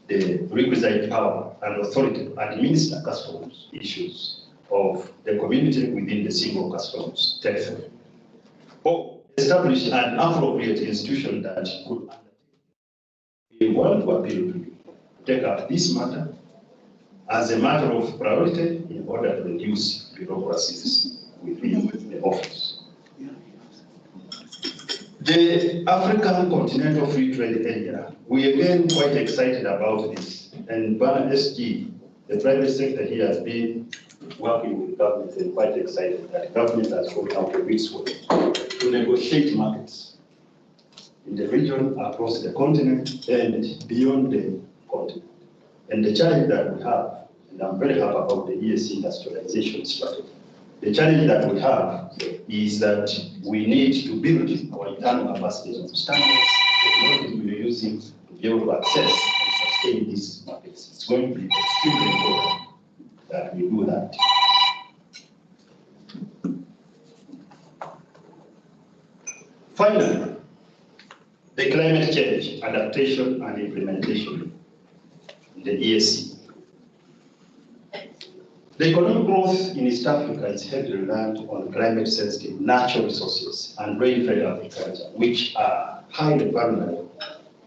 the requisite power and authority to administer customs issues of the community within the single customs territory, or establish an appropriate institution that could undertake. We want to appeal to you to take up this matter as a matter of priority in order to reduce bureaucracies within the office. The African Continental Free Trade Area, we again quite excited about this. And Bana SG, the private sector here has been working with government and quite excited that government has gone out of its way to negotiate markets in the region, across the continent, and beyond the continent. And the challenge that we have, and I'm very happy about the EAC industrialization strategy, the challenge that we have is that we need to build our internal capacities of standards, technologies we are using to be able to access and sustain these markets. It's going to be extremely important that we do that. Finally, the climate change, adaptation and implementation, the EAC. The economic growth in East Africa is heavily reliant on climate-sensitive natural resources and rain-fed agriculture, which are highly vulnerable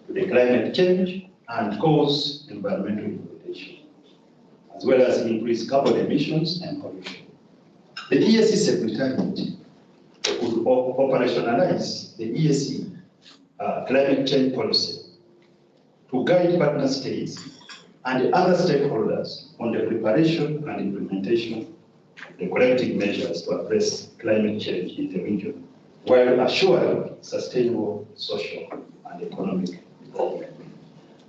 to the climate change and cause environmental degradation, as well as increased carbon emissions and pollution. The EAC Secretariat could operationalize the EAC climate change policy to guide partner states and other stakeholders on the preparation and implementation of the collective measures to address climate change in the region, while assuring sustainable social and economic development.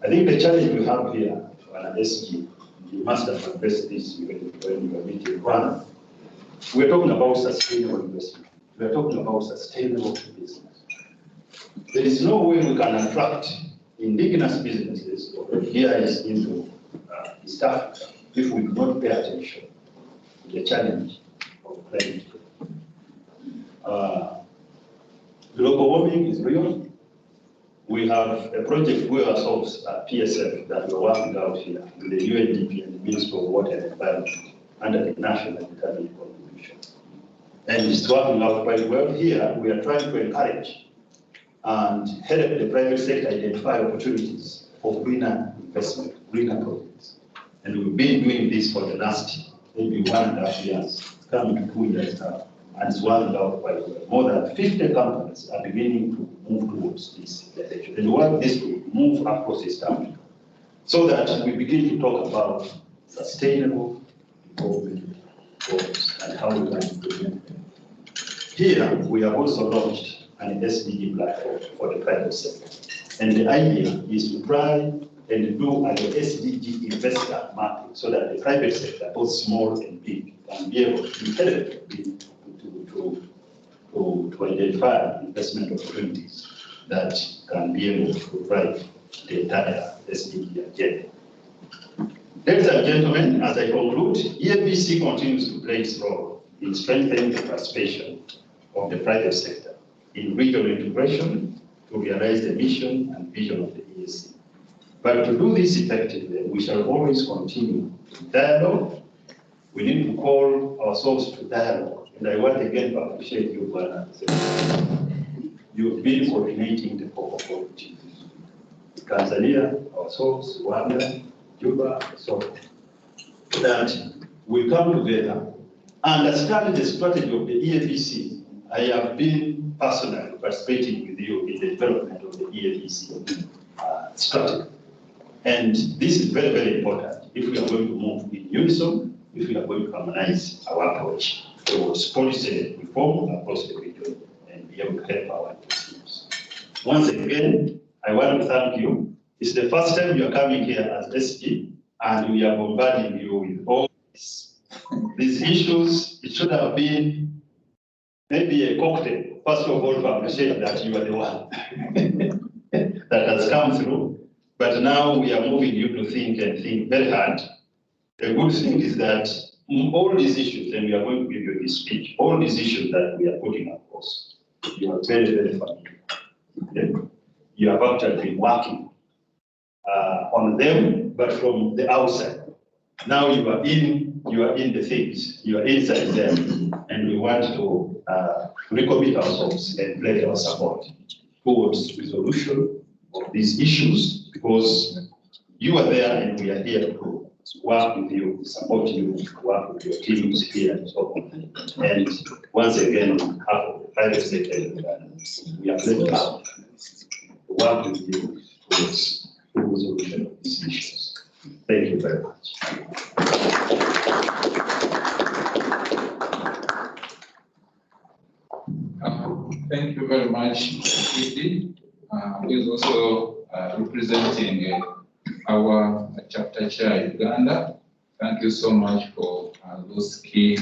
I think the challenge we have here, an SG, you must have addressed this when you were meeting Uganda. We're talking about sustainable investment. We're talking about sustainable business. There is no way we can attract indigenous businesses here into East Africa if we do not pay attention to the challenge of climate change. Global warming is real. We have a project we ourselves at PSF that we're working out here with the UNDP and the Ministry of Water and Environment under the National Determined Contribution. And it's working out quite well. Here, we are trying to encourage and help the private sector identify opportunities for greener investment, greener projects. And we've been doing this for the last maybe 1.5 years, coming to 2 years now, and it's working out quite well. More than 50 companies are beginning to move towards this direction. And we want this to move across East Africa so that we begin to talk about sustainable development goals and how we can implement them. Here, we have also launched an SDG platform for the private sector. And the idea is to try and do an SDG investor market so that the private sector, both small and big, can be able to help to identify investment opportunities that can be able to drive the entire SDG agenda. Ladies and gentlemen, as I conclude, EABC continues to play its role in strengthening the participation of the private sector in regional integration to realize the mission and vision of the EAC. But to do this effectively, we shall always continue dialogue. We need to call ourselves to dialogue. And I want again to appreciate you, Bwana. You've been coordinating the focal policies. Tanzania, ourselves, Rwanda, Juba, so that we come together, understand the strategy of the EABC. I have been personally participating with you in the development of the EABC strategy. And this is very, very important if we are going to move in unison, if we are going to harmonize our approach towards policy reform across the region and be able to help our customers. Once again, I want to thank you. It's the first time you are coming here as SG, and we are bombarding you with all these issues. It should have been maybe a cocktail. First of all, to appreciate that you are the one that has come through. But now we are moving you to think and think very hard. The good thing is that all these issues, and we are going to give you this speech, all these issues that we are putting across, you are very, very familiar. You have actually been working on them, but from the outside. Now you are in the things, you are inside them, and we want to recommit ourselves and pledge our support towards resolution of these issues, because you are there and we are here to work with you, support you, work with your teams here and so on. And once again, on behalf of the private sector, we are very proud to work with you towards the resolution of these issues. Thank you very much. Thank you very much, Kitty, who is also representing our chapter chair, Uganda. Thank you so much for those key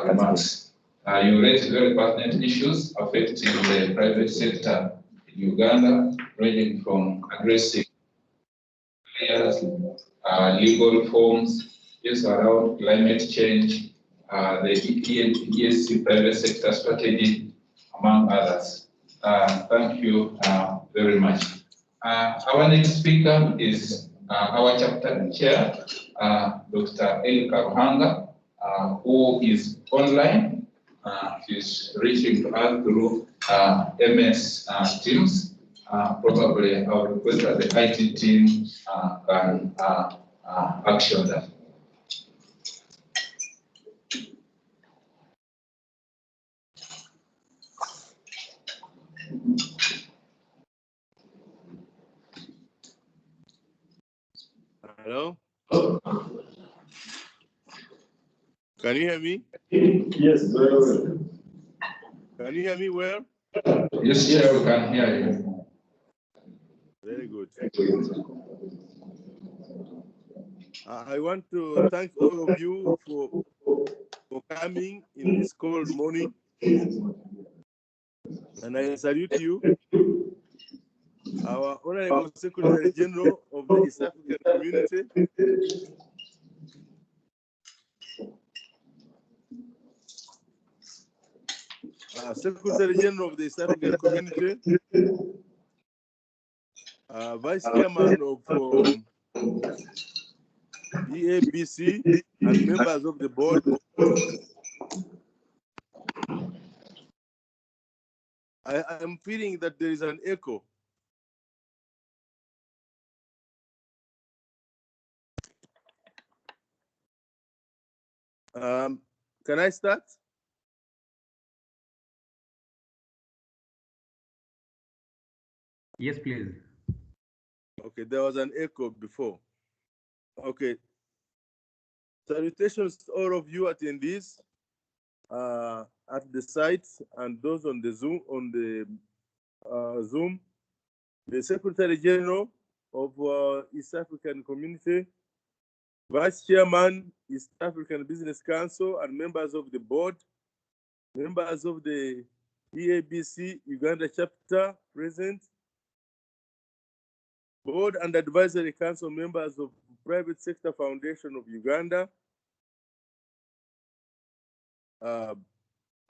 remarks. You raised very pertinent issues affecting the private sector in Uganda, ranging from aggressive players, legal reforms, issues around climate change, the EAC private sector strategy, among others. Thank you very much. Our next speaker is our chapter chair, Dr. Eli Karuhanga, who is online. She's reaching to us through MS Teams. Probably I would request that the IT team can action that. Hello? Can you hear me? Yes, very well. Can you hear me well? Yes, sir, we can hear you. Very good. I want to thank all of you for coming in this cold morning. And I salute you, our Honorable Secretary General of the East African Community, Secretary General of the East African Community, Vice Chairman of EABC, and members of the board. I am feeling that there is an echo. Can I start? Yes, please. Okay, there was an echo before. Okay. Salutations to all of you attendees at the site and those on the Zoom, Zoom. The Secretary General of East African Community, Vice Chairman, East African Business Council, and members of the board, members of the EABC Uganda chapter present, board and advisory council members of Private Sector Foundation of Uganda,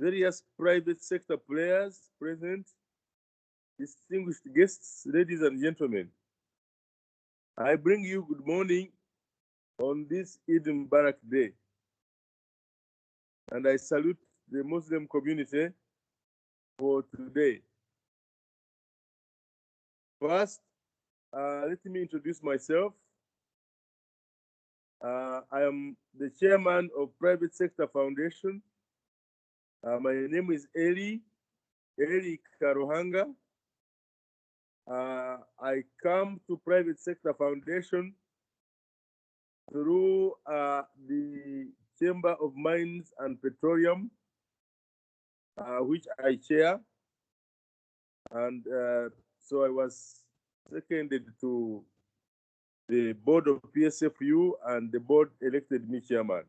various private sector players present, distinguished guests, ladies and gentlemen. I bring you good morning on this Eid Mubarak day. And I salute the Muslim community for today. First, let me introduce myself. I am the chairman of Private Sector Foundation. My name is Eli Karuhanga. I come to Private Sector Foundation through the Chamber of Mines and Petroleum, which I chair. And so I was seconded to the board of PSFU, and the board elected me chairman.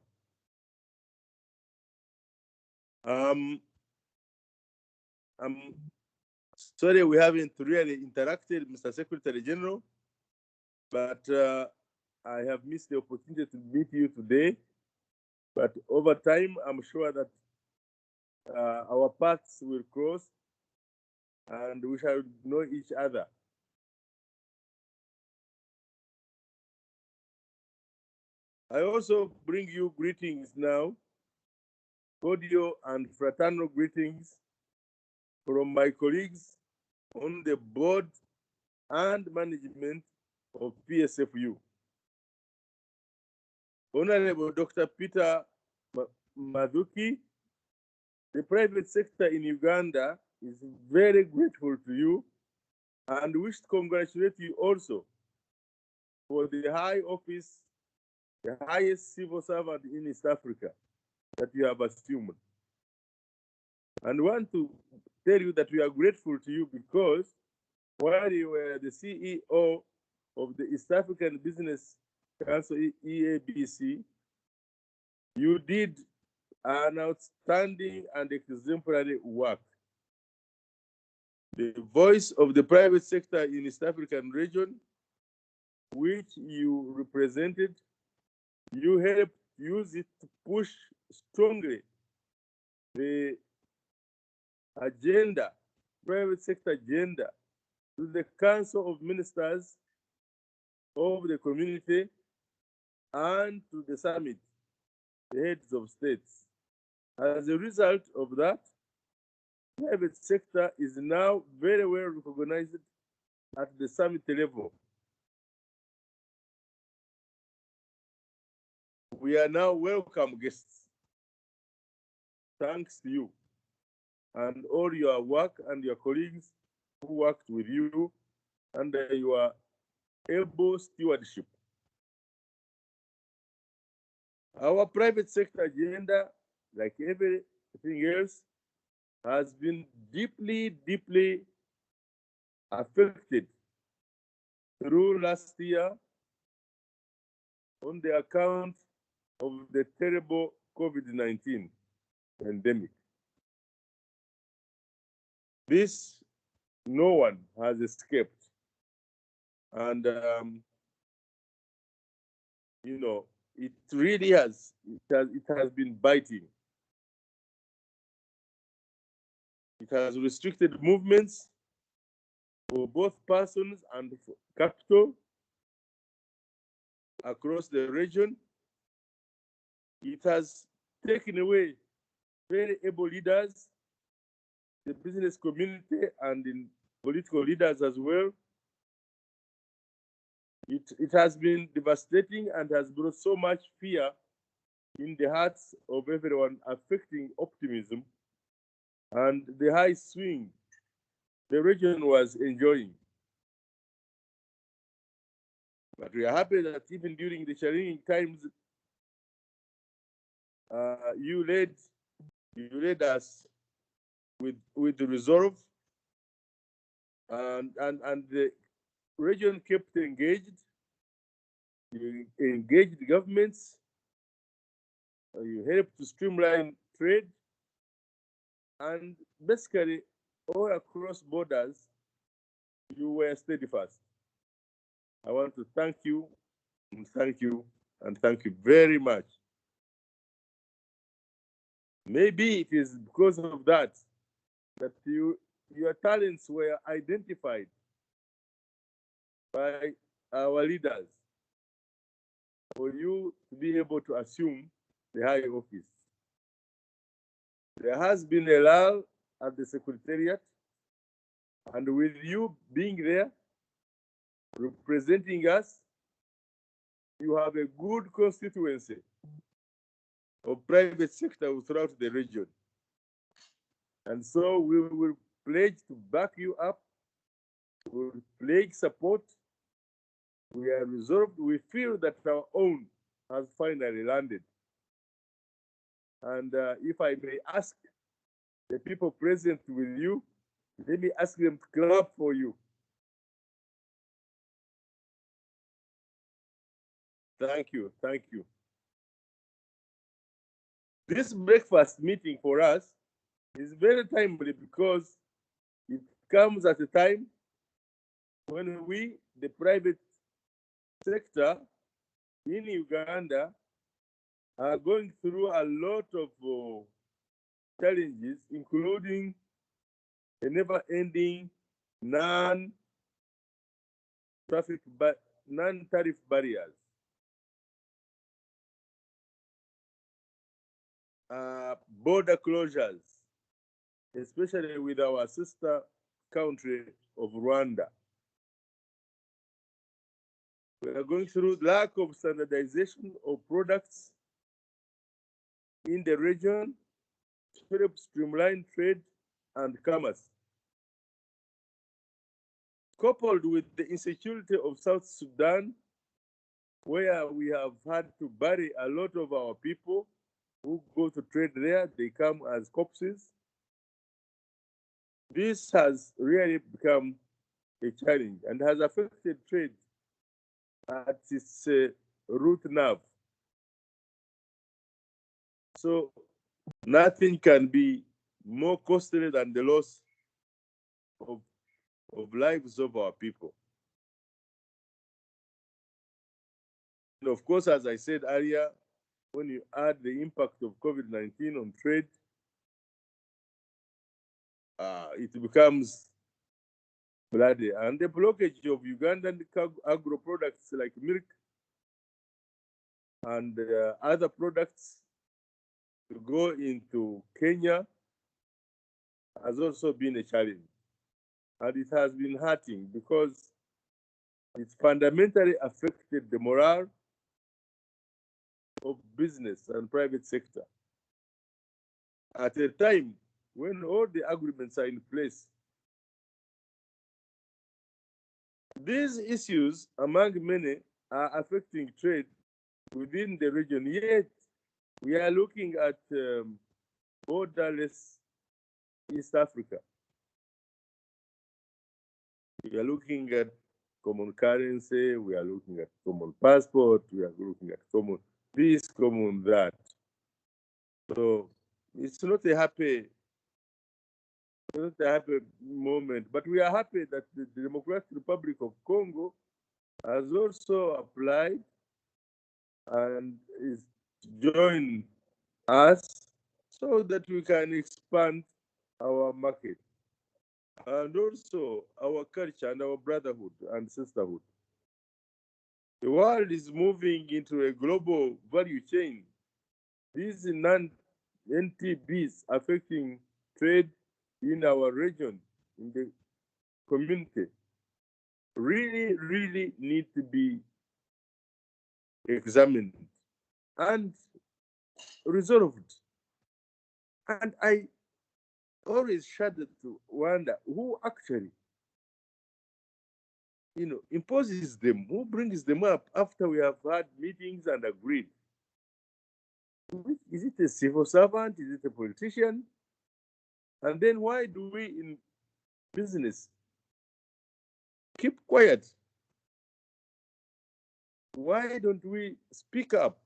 I'm sorry we haven't really interacted, Mr. Secretary General, but I have missed the opportunity to meet you today. But over time, I'm sure that our paths will cross and we shall know each other. I also bring you greetings now, cordial and fraternal greetings from my colleagues on the board and management of PSFU. Honorable Dr. Peter Mathuki, the private sector in Uganda is very grateful to you and wish to congratulate you also for the high office, the highest civil servant in East Africa that you have assumed. And want to tell you that we are grateful to you because while you were the CEO of the East African Business Council, EABC, you did an outstanding and exemplary work. The voice of the private sector in East African region, which you represented, you helped use it to push strongly the agenda, private sector agenda, to the Council of Ministers of the community and to the summit, the heads of states. As a result of that, private sector is now very well recognized at the summit level. We are now welcome guests. Thanks to you and all your work and your colleagues who worked with you under your able stewardship. Our private sector agenda, like everything else, has been deeply, deeply affected through last year on the account of the terrible COVID-19 pandemic. This, no one has escaped. And, you know, it really has been biting. It has restricted movements for both persons and for capital across the region. It has taken away very able leaders, the business community and in political leaders as well. It has been devastating and has brought so much fear in the hearts of everyone, affecting optimism and the high swing the region was enjoying. But we are happy that even during the challenging times, you led us with the resolve, and the region kept engaged. You engaged the governments. You helped to streamline trade, and basically all across borders, you were steadfast. I want to thank you, and thank you, and thank you very much. Maybe it is because of that your talents were identified by our leaders for you to be able to assume the high office. There has been a lull at the Secretariat, and with you being there, representing us, you have a good constituency of private sector throughout the region. And so we will pledge to back you up. We will pledge support. We are resolved. We feel that our own has finally landed. And if I may ask the people present with you, let me ask them to clap for you. Thank you, thank you. This breakfast meeting for us is very timely because it comes at a time when we, the private sector in Uganda, are going through a lot of challenges, including a never-ending non-tariff barriers. border closures, especially with our sister country of Rwanda. We are going through lack of standardization of products in the region to help streamline trade and commerce. Coupled with the insecurity of South Sudan, where we have had to bury a lot of our people who go to trade there, they come as corpses. This has really become a challenge and has affected trade at its root nerve. So nothing can be more costly than the loss of lives of our people. And of course, as I said earlier, when you add the impact of COVID-19 on trade, it becomes bloody. And the blockage of Ugandan agro products like milk and other products to go into Kenya has also been a challenge. And it has been hurting because it's fundamentally affected the morale of business and private sector. At a time when all the agreements are in place, these issues, among many, are affecting trade within the region. Yet, we are looking at borderless East Africa. We are looking at common currency, we are looking at common passport, we are looking at common this, common that. So it's not a happy moment, but we are happy that the Democratic Republic of Congo has also applied and is joined us so that we can expand our market and also our culture and our brotherhood and sisterhood. The world is moving into a global value chain. These non-NTBs affecting trade in our region, in the community, really need to be examined and resolved. And I always shudder to wonder who actually, imposes them, who brings them up after we have had meetings and agreed. Is it a civil servant? Is it a politician? And then why do we in business keep quiet? Why don't we speak up?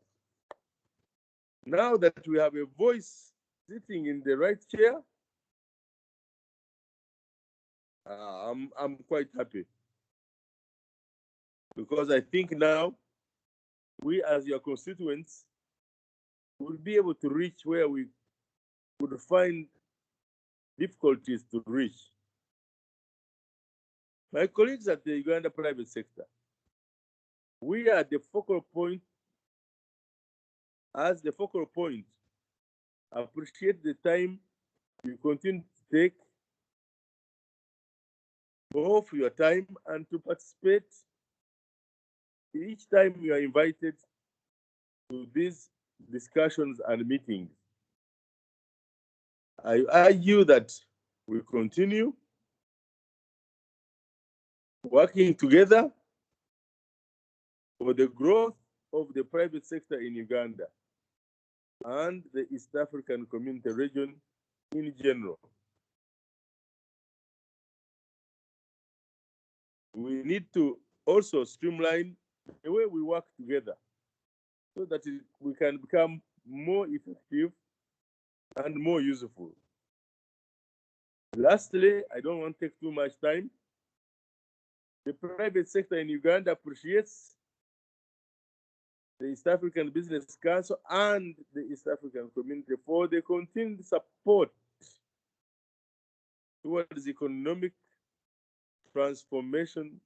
Now that we have a voice sitting in the right chair, I'm quite happy. Because I think now we as your constituents will be able to reach where we would find difficulties to reach. My colleagues at the Uganda private sector, we are the focal point. As the focal point, appreciate the time you continue to take, both your time and to participate each time you are invited to these discussions and meetings. I argue that we continue working together for the growth of the private sector in Uganda and the East African community region in general. We need to also streamline the way we work together so that we can become more effective and more useful. Lastly, I don't want to take too much time. The private sector in Uganda appreciates the East African Business Council and the East African community for the continued support towards economic transformation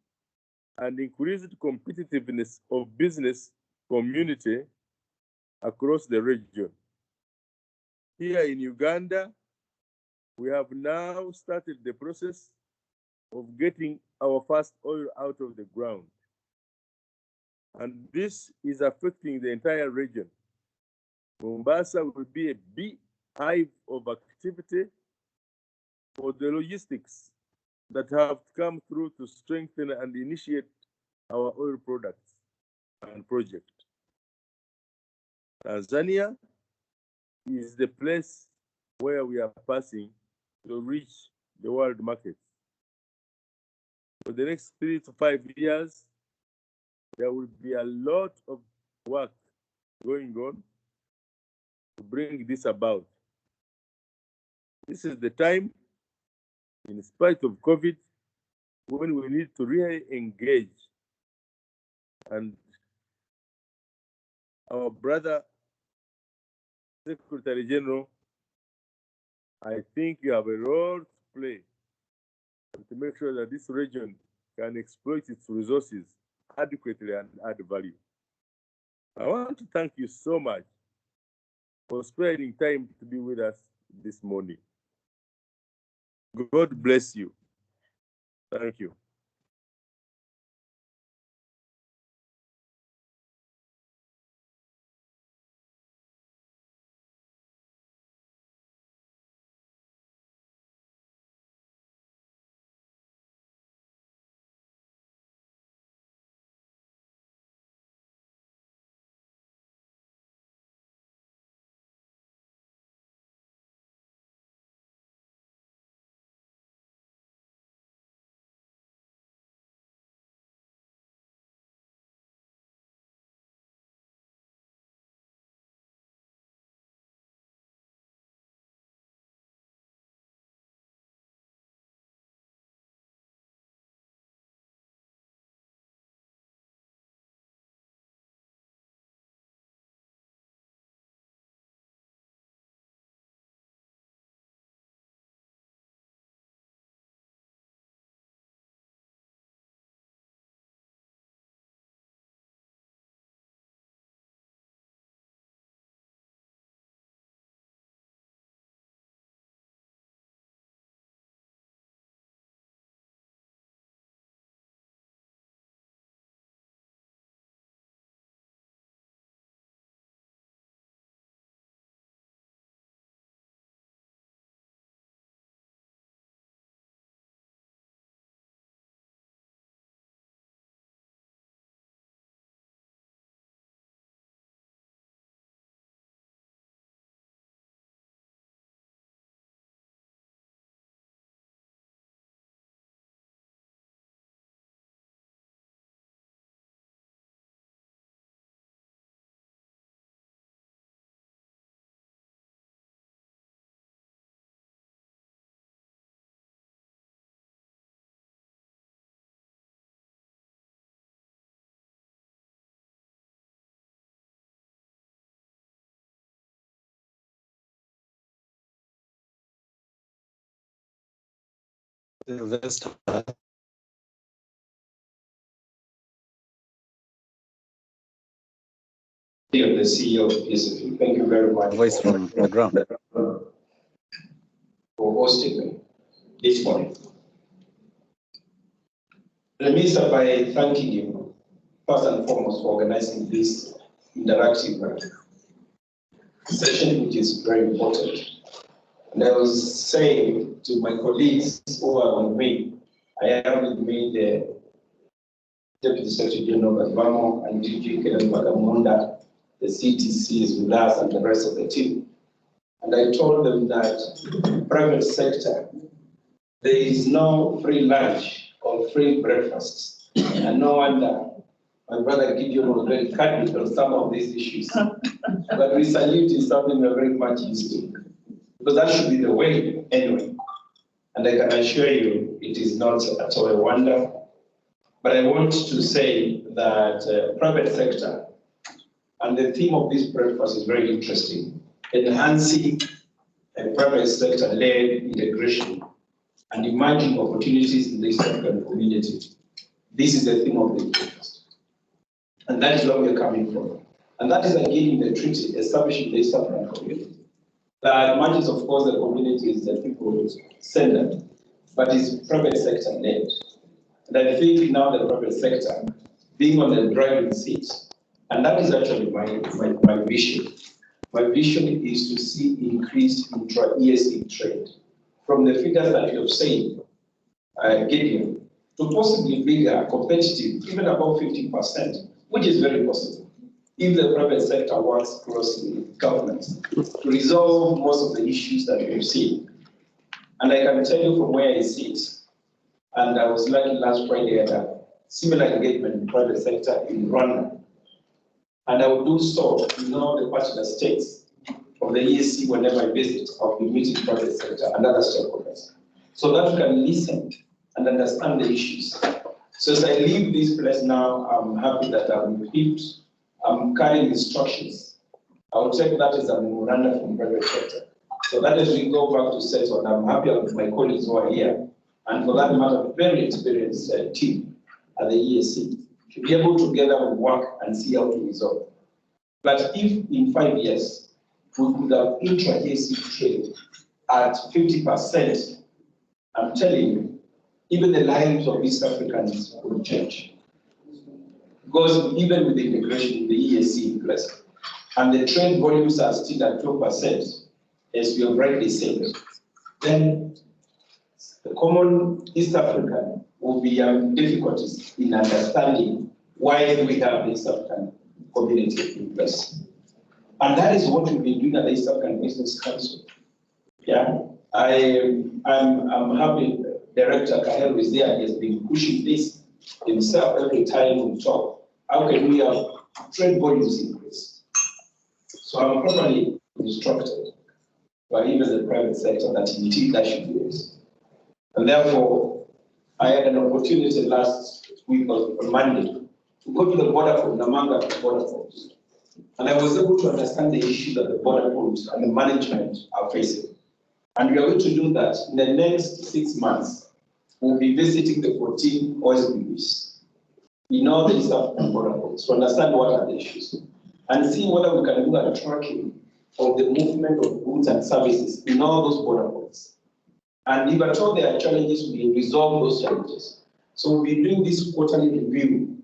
and increased competitiveness of business community across the region. here in Uganda, we have now started the process of getting our first oil out of the ground. And this is affecting the entire region. Mombasa will be a beehive of activity for the logistics that have come through to strengthen and initiate our oil products and project. Tanzania is the place where we are passing to reach the world markets. For the next 3 to 5 years, there will be a lot of work going on to bring this about. This is the time, in spite of COVID, when we need to really engage. And our brother Secretary General, I think you have a role to play to make sure that this region can exploit its resources adequately and add value. I want to thank you so much for sparing time to be with us this morning. God bless you. Thank you. Sylvester. The CEO of EAC. Thank you very much. Voice from the ground. For hosting me this morning. Let me start by thanking you, first and foremost, for organizing this interactive session, which is very important. And I was saying to my colleagues who are with me, I have with me the Deputy Secretary General of Vamo and DG Kelen Bagamunda. The CTC is with us and the rest of the team. And I told them that private sector, there is no free lunch or free breakfast. And no wonder my brother Gideon was very candid on some of these issues. But we salute is something we're very much used to. Because that should be the way anyway. And I can assure you it is not at all a wonder. But I want to say that private sector, and the theme of this breakfast is very interesting, enhancing a private sector-led integration and emerging opportunities in the East African community. This is the theme of the breakfast. And that is where we're coming from. And that is again in the treaty establishing the East African community. that much as, of course, the community is the people centered, but it's private sector led. And I think now the private sector being on the driving seat, and that is actually my vision. My vision is to see increased intra-EAC trade from the figures that you have said, Gideon, to possibly bigger, competitive, even above 50%, which is very possible, if the private sector works closely with governments to resolve most of the issues that we've seen. And I can tell you from where I sit, and I was lucky last Friday at a similar engagement in the private sector in Rwanda. And I will do so in all the partner states of the EAC whenever I visit. I'll be meeting private sector and other stakeholders, so that we can listen and understand the issues. So as I leave this place now, I'm happy that I'm equipped. I'm carrying instructions. I'll take that as a memorandum from private sector. So that as we go back to settle, I'm happy with my colleagues who are here, and for that matter, very experienced team at the EAC to be able together work and see how to resolve. But if in 5 years we could have intra-EAC trade at 50%, I'm telling you, even the lives of East Africans will change. Because even with the integration with the EAC in place, and the trade volumes are still at 12%, as we have rightly said, then the common East African will be having difficulties in understanding why we have the East African community in place. And that is what we've been doing at the East African Business Council. Yeah, I'm happy Director Kahelu is there. He has been pushing this himself every time we talk. How can we have trade volumes increase? So I'm probably instructed by even the private sector that indeed that should be this. And therefore, I had an opportunity last week on Monday to go to the border from Namanga to border post. And I was able to understand the issue that the border posts and the management are facing. And we are going to do that in the next 6 months. We'll be visiting the 14 OSBBs in all the East African border posts to understand what are the issues and see whether we can do a tracking of the movement of goods and services in all those border posts. And if at all there are challenges, we resolve those challenges. So we'll be doing this quarterly review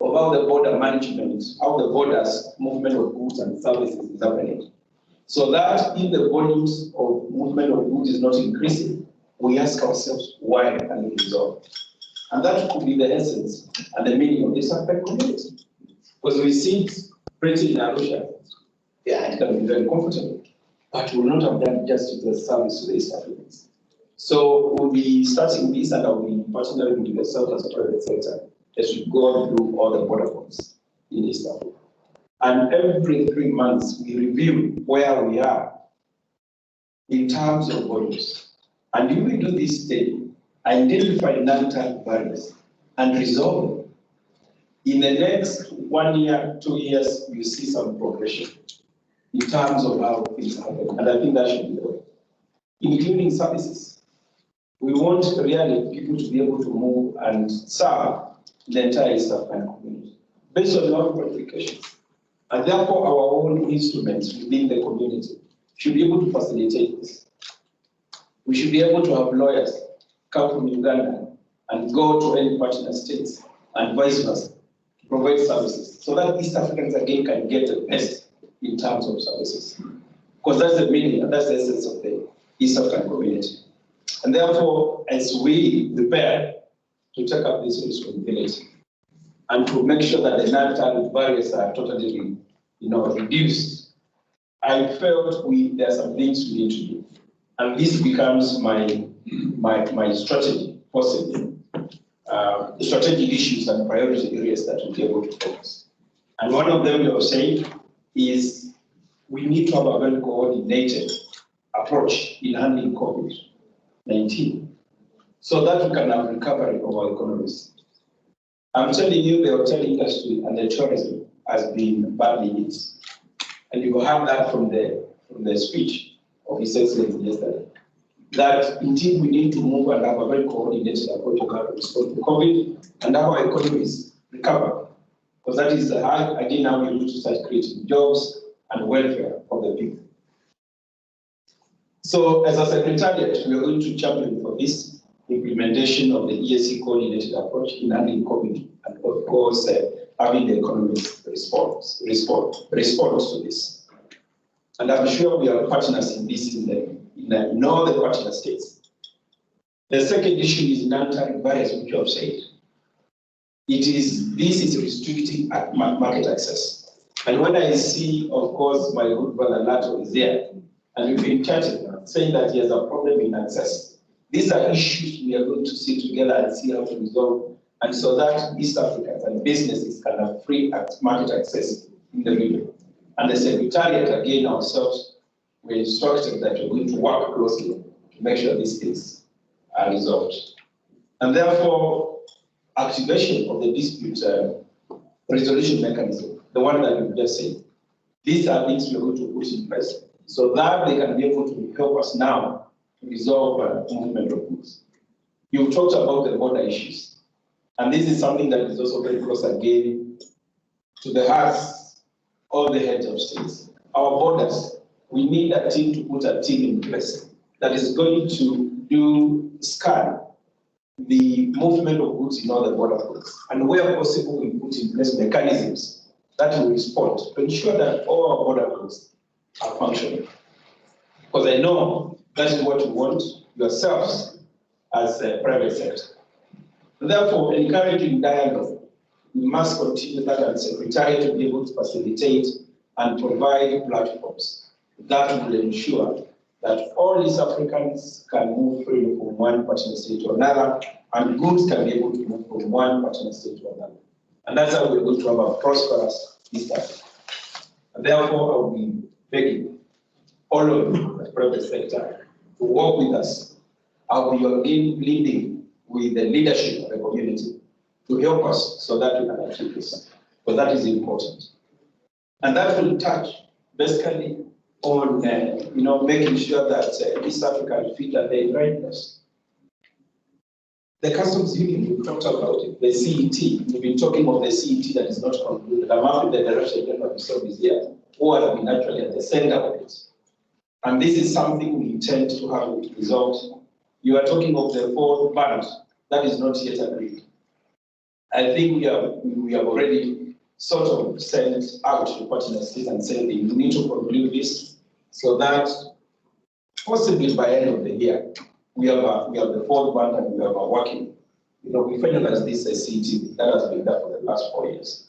of how the border management, how the borders movement of goods and services is happening. So that if the volumes of movement of goods is not increasing, we ask ourselves why and we resolve. And that could be the essence and the meaning of this aspect community. Because we see it pretty in Arusha. Yeah, it can be very comfortable, but we will not have done justice to the service to the East Africans. So we'll be starting this, and I'll be partnering with the South as private sector as we go through all the border points in East Africa. And every 3 months, we review where we are in terms of volumes. And if we do this study, identify non-tariff barriers and resolve them. In the next 1 year, 2 years, you see some progression in terms of how things happen. And I think that should be the way. Including services. We want really people to be able to move and serve the entire East African community based on our qualifications. And therefore, our own instruments within the community should be able to facilitate this. We should be able to have lawyers come from Uganda and go to any partner states and vice versa to provide services so that East Africans again can get the best in terms of services. Because that's the meaning and that's the essence of the East African community. And therefore, as we prepare to take up this responsibility and to make sure that the non-tariff barriers are totally, reduced, I felt there are some things we need to do. And this becomes my strategy, possibly. The strategic issues and priority areas that we'll be able to focus. And one of them we have said is we need to have a very coordinated approach in handling COVID-19 so that we can have recovery of our economies. I'm telling you, the hotel industry and the tourism has been badly hit. And you heard that from the speech of His Excellency yesterday, that indeed we need to move and have a very coordinated approach to how to respond to COVID and how our economies recover. Because that is how, again, how we need to start creating jobs and welfare of the people. So as a secretariat, we are going to champion for this implementation of the EAC coordinated approach in handling COVID, and of course, having the economic response to this. And I'm sure we are partners in this in all the partner states. The second issue is non-tariff barriers, which you have said. This is restricting market access. And when I see, of course, my good brother Lato is there, and we've been chatting, saying that he has a problem in access. These are issues we are going to sit together and see how to resolve, and so that East Africans and businesses can have free market access in the region. And the Secretariat, again, ourselves, we're instructed that we're going to work closely to make sure these things are resolved. And therefore, activation of the dispute resolution mechanism, the one that you just said, these are things we're going to put in place so that they can be able to help us now to resolve movement of goods. You talked about the border issues, and this is something that is also very close again to the hearts of the heads of states. Our borders, we need a team to put a team in place that is going to scan the movement of goods in all the border points, and where possible, we put in place mechanisms that will respond to ensure that all our border points are functioning. Because I know that is what we want yourselves as a private sector. Therefore, encouraging dialogue, we must continue that as Secretariat to be able to facilitate and provide platforms that will ensure that all East Africans can move freely from one partner state to another, and goods can be able to move from one partner state to another. And that's how we're going to have a prosperous East Africa. And therefore, I will be begging all of you, the private sector, to work with us. I will be again leading with the leadership of the community to help us so that we can achieve this, because that is important. And that will touch basically on making sure that East African feet are there in right place. The customs union, we talked about it, the CET, we've been talking of the CET that is not concluded. I'm happy that the Director General himself is here, who has been actually at the center of it. And this is something we intend to have it resolved. You are talking of the fourth band that is not yet agreed. I think we have already sort of sent out to partner states and said we need to conclude this so that possibly by end of the year we have the fourth band and we have a working. We finalized this CET that has been there for the last 4 years.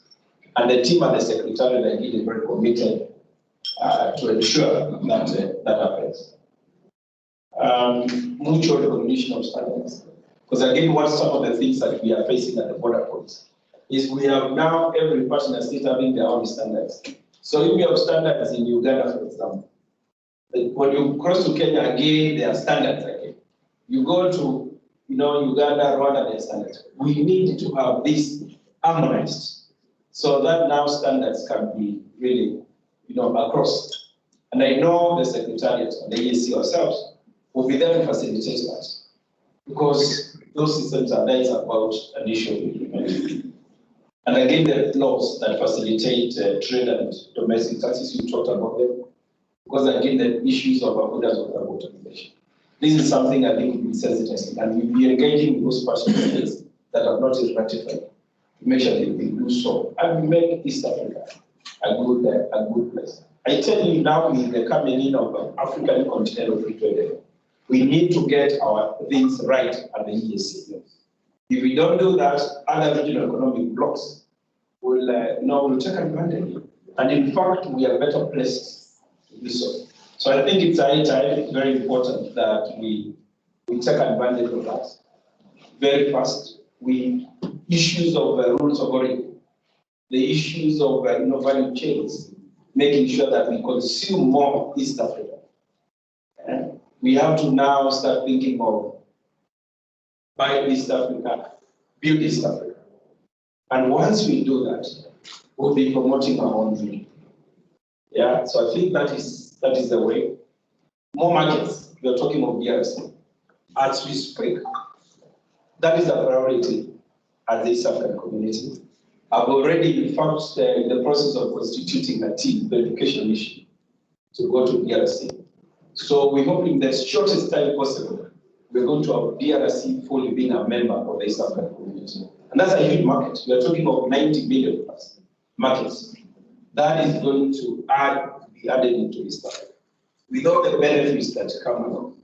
And the team at the Secretariat again is very committed to ensure that that happens. Mutual recognition of standards. Because again, what some of the things that we are facing at the border points is we have now every partner state having their own standards. So if you have standards in Uganda, for example, when you cross to Kenya again, there are standards again. You go to Uganda, Rwanda, there are standards. We need to have this harmonized so that now standards can be really across. And I know the Secretariat and the EAC ourselves will be there to facilitate that, because those systems are there about an issue of implementation. And again, the laws that facilitate trade and domestic taxes, you talked about them, because again, the issues of avoidance of automation. This is something I think we'll be sensitive, and we'll be engaging with those partners that have not yet ratified to make sure that we do so, and we make East Africa a good place. I tell you now, with the coming in of African Continental Free Trade Area, we need to get our things right at the EAC. If we don't do that, other regional economic blocks will take advantage. And in fact, we are better placed to do so. So I think it's high time, it's very important that we take advantage of that very fast. Issues of rules of origin, the issues of value chains, making sure that we consume more East Africa. We have to now start thinking of buy East Africa, build East Africa. And once we do that, we'll be promoting our own dream. Yeah, so I think that is the way. More markets, we are talking of DRC. As we speak, that is a priority at the East African community. I've already, in fact, in the process of constituting a team, the education mission, to go to DRC, So we hope in the shortest time possible, we're going to have DRC fully being a member of the East African community. And that's a huge market. We are talking of 90 million plus markets. That is going to be added into East Africa, with all the benefits that come along.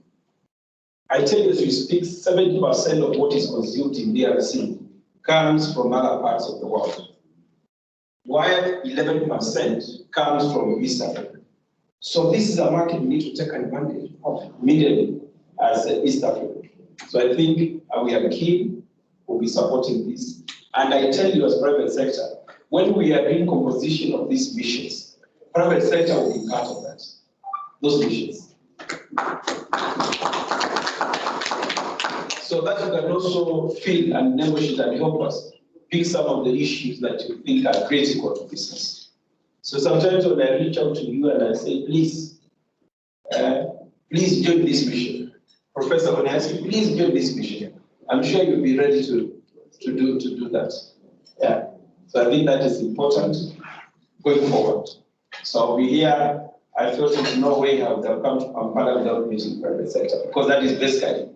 I tell you, as we speak, 70% of what is consumed in DRC comes from other parts of the world, while 11% comes from East Africa. So this is a market we need to take advantage of immediately as East Africa. So I think we are keen, we'll be supporting this. And I tell you as private sector, when we are in composition of these missions, private sector will be part of that, those missions. So that you can also feel and negotiate and help us pick some of the issues that you think are critical to business. So sometimes when I reach out to you and I say, please join this mission. Professor, when I ask you, please join this mission, I'm sure you'll be ready to do that. Yeah. So I think that is important going forward. So I'll be here. I felt in no way I would have come to Kampala without meeting private sector, because that is basically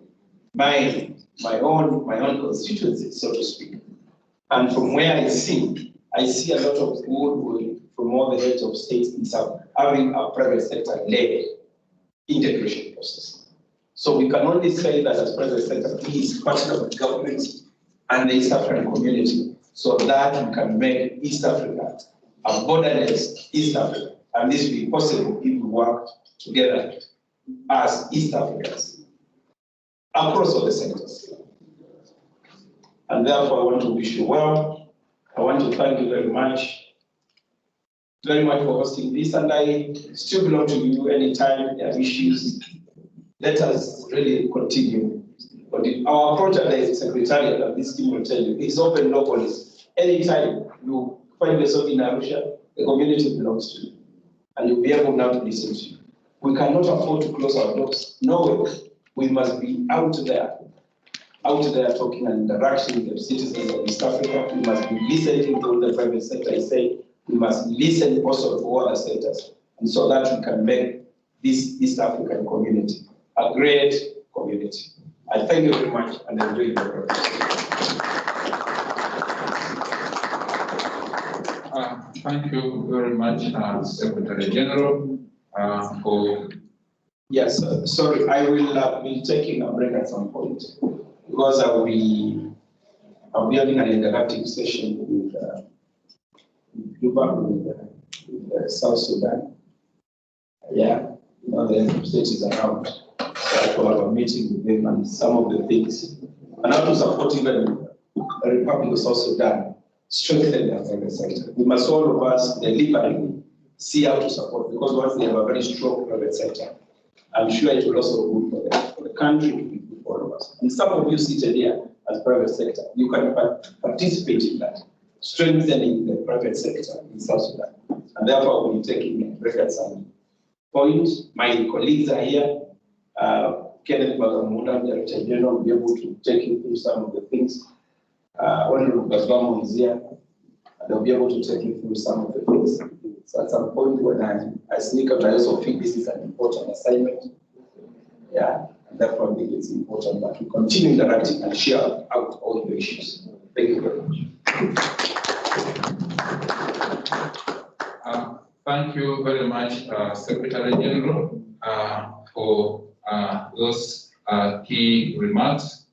my own constituency, so to speak. And from where I see a lot of goodwill from all the heads of states in South having a private sector-led integration process. So we can only say that as private sector, please partner with government and the East African community so that we can make East Africa a borderless East Africa. And this will be possible if we work together as East Africans across all the sectors. And therefore, I want to wish you well. I want to thank you very much for hosting this. And I still belong to you anytime you have issues. Let us really continue. But our approach at the Secretariat, and this team will tell you, is open, no policy. Anytime you find yourself in Arusha, the community belongs to you. And you'll be able now to listen to you. We cannot afford to close our doors. No way. We must be out there talking and interaction with the citizens of East Africa. We must be listening to what the private sector is saying. We must listen also to other sectors, and so that we can make this East African community a great community. I thank you very much and enjoy your presentation. Thank you very much, Secretary General, for. Yes, sorry, I will be taking a break at some point because I'll be having an interactive session with Juba, with South Sudan. Yeah, you know, the state is around. So I will have a meeting with them and some of the things. And how to support even the Republic of South Sudan, strengthen their private sector. We must all of us deliberately see how to support, because once they have a very strong private sector, I'm sure it will also be good for the country, to be good for all of us. And some of you seated here as private sector, you can participate in that, strengthening the private sector in South Sudan. And therefore, we'll be taking a break at some point. My colleagues are here. Kenneth Bagamunda, Director General, will be able to take you through some of the things. Honorable Baswamo is here, and they'll be able to take you through some of the things. So at some point when I sneak out, I also feel this is an important assignment. Yeah, and therefore I think it's important that we continue interacting and share out all the issues. Thank you very much. Thank you very much, Secretary General, for those key remarks.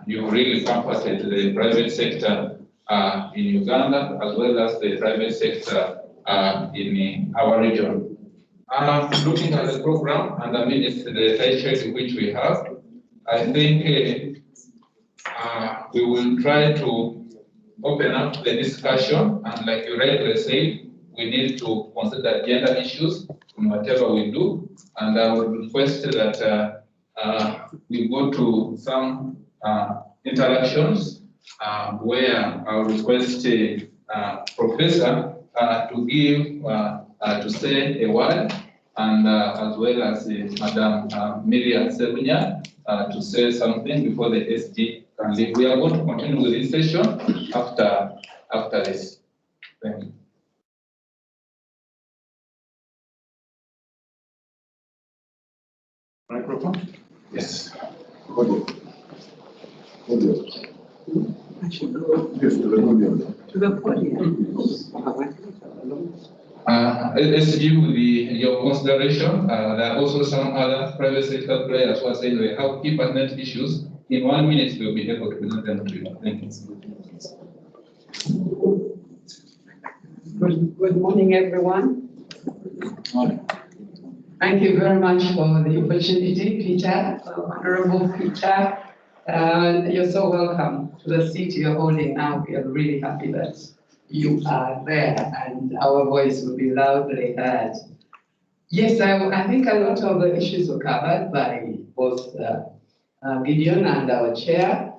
You really comforted the private sector in Uganda, as well as the private sector in our region. Looking at the program and the minutes, the session which we have, I think we will try to open up the discussion, and like you rightly said, we need to consider gender issues in whatever we do, and I would request that we go to some interactions where I will request Professor to give, to say a word, and as well as Madam Miriam Sebunya to say something before the SG can leave. We are going to continue with this session after this. Thank you. Microphone? Yes. Audio. Audio. Yes, to the audio. To the podium. Let's give your consideration. There are also some other private sector players who are saying they have key pertinent issues. In 1 minute, we'll be able to present them to you. Thank you. Good morning, everyone. Thank you very much for the opportunity, Peter, Honorable Peter. You're so welcome to the seat you're holding now. We are really happy that you are there and our voice will be loudly heard. Yes, I think a lot of the issues were covered by both Gideon and our chair,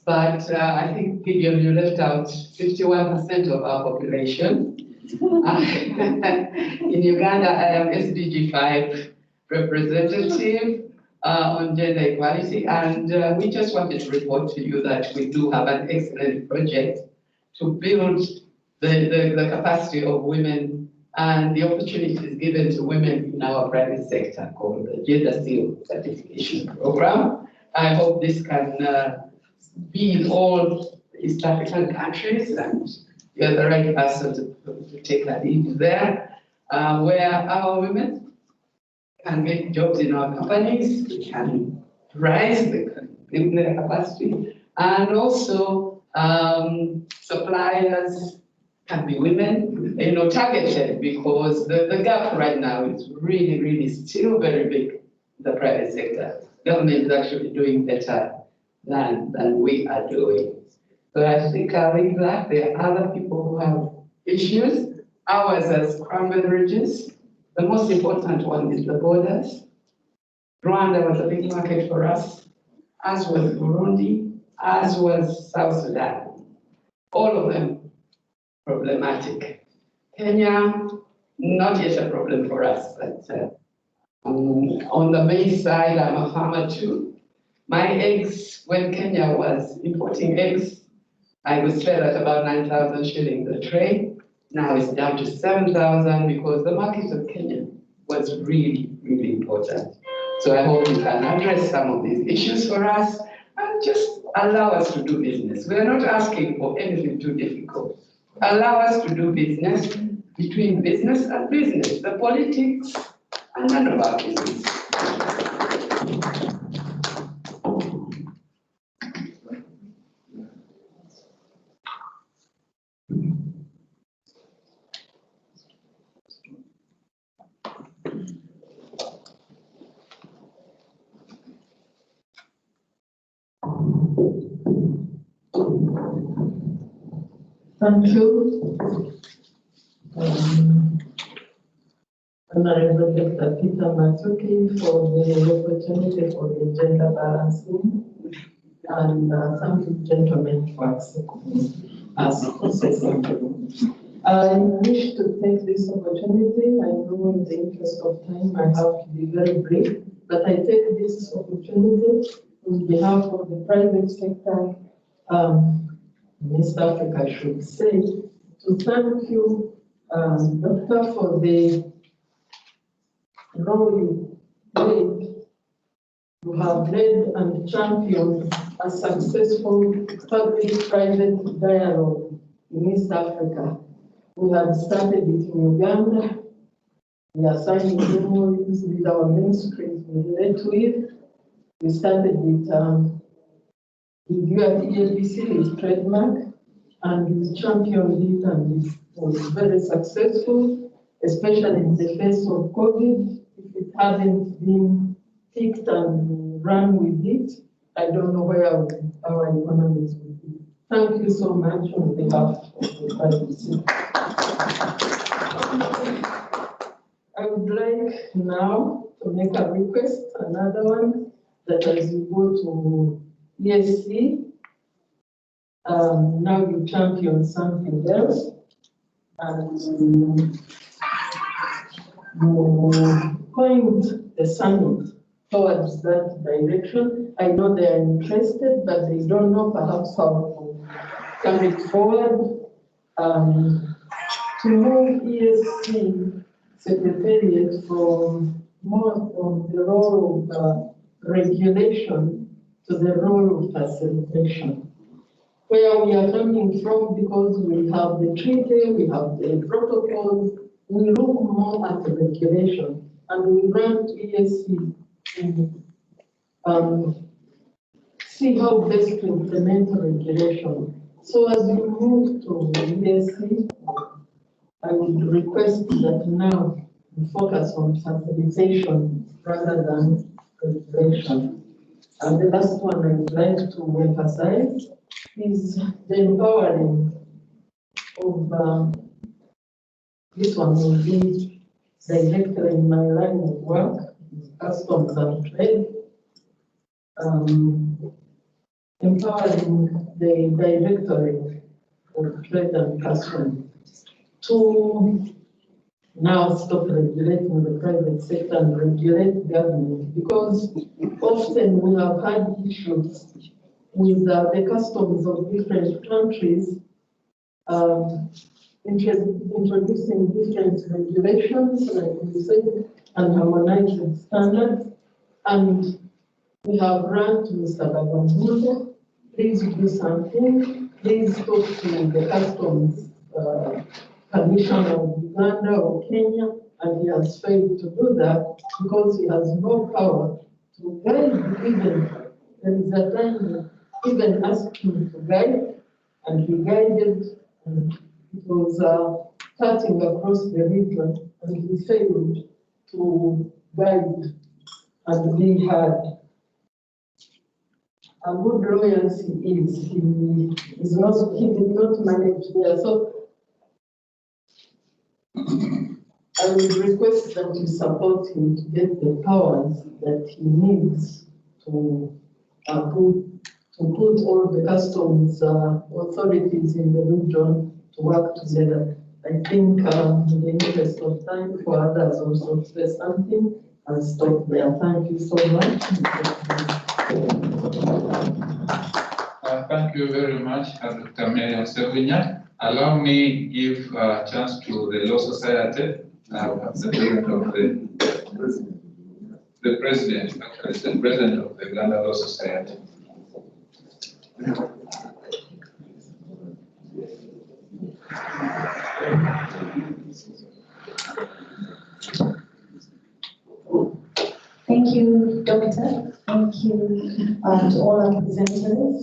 but I think, Gideon, you left out 51% of our population. In Uganda, I am SDG 5 representative on gender equality, and we just wanted to report to you that we do have an excellent project to build the capacity of women and the opportunities given to women in our private sector called the Gender Seal Certification Program. I hope this can be in all East African countries, and you're the right person to take a lead there, where our women can get jobs in our companies, they can rise, they can build their capacity, and also suppliers can be women, targeted, because the gap right now is really still very big in the private sector. Government is actually doing better than we are doing. So I think I'll leave that. There are other people who have issues. Ours as Crown beverages, the most important one is the borders. Rwanda was a big market for us, as was Burundi, as was South Sudan. All of them problematic. Kenya, not yet a problem for us, but on the maize side, I'm a farmer too. My eggs, when Kenya was importing eggs, I would sell at about 9,000 shillings a tray. Now it's down to 7,000 because the market of Kenya was really important. So I hope you can address some of these issues for us and just allow us to do business. We are not asking for anything too difficult. Allow us to do business between business and business, the politics and none of our business. Thank you. Honorable Dr. Peter Matuki for the opportunity for the gender balancing, and thank you, gentlemen, for accepting us. I wish to take this opportunity. I know in the interest of time I have to be very brief, but I take this opportunity on behalf of the private sector in East Africa, I should say, to thank you, Doctor, for the role you played. You have led and championed a successful public-private dialogue in East Africa. We have started it in Uganda. We are signing MOUs with our ministries we relate to it. We started it with you at EABC with trademark, and we championed it, and it was very successful, especially in the face of COVID. If it hadn't been picked and run with it, I don't know where our economies would be. Thank you so much on behalf of the presidency. I would like now to make a request, another one, that as you go to EAC, now you champion something else, and you point the summit towards that direction. I know they are interested, but they don't know perhaps how to come it forward. To move EAC Secretariat from more from the role of regulation to the role of facilitation. Where we are coming from, because we have the treaty, we have the protocols, we look more at the regulation, and we grant EAC to see how best to implement the regulation. So as we move to EAC, I would request that now we focus on facilitation rather than regulation. And the last one I would like to emphasize is the empowering of this one will be directly in my line of work, customs and trade. Empowering the Directorate of Trade and Customs to now stop regulating the private sector and regulate government, because often we have had issues with the customs of different countries introducing different regulations, like we said, and harmonizing standards. And we have run to Mr. Bagambula, please do something, please talk to the customs commissioner of Uganda or Kenya, and he has failed to do that because he has no power to guide. Even there is a time even asked him to guide, and he guided, and it was cutting across the region, and he failed to guide and be heard. A good lawyer he did not manage there. So I would request that you support him to get the powers that he needs to put all the customs authorities in the region to work together. I think in the interest of time for others also to say something, I'll stop there. Thank you so much. Thank you very much, Dr. Miriam Sevinya. Allow me give a chance to the Law Society, the president of the Uganda Law Society. Thank you, Doctor. Thank you to all our presenters.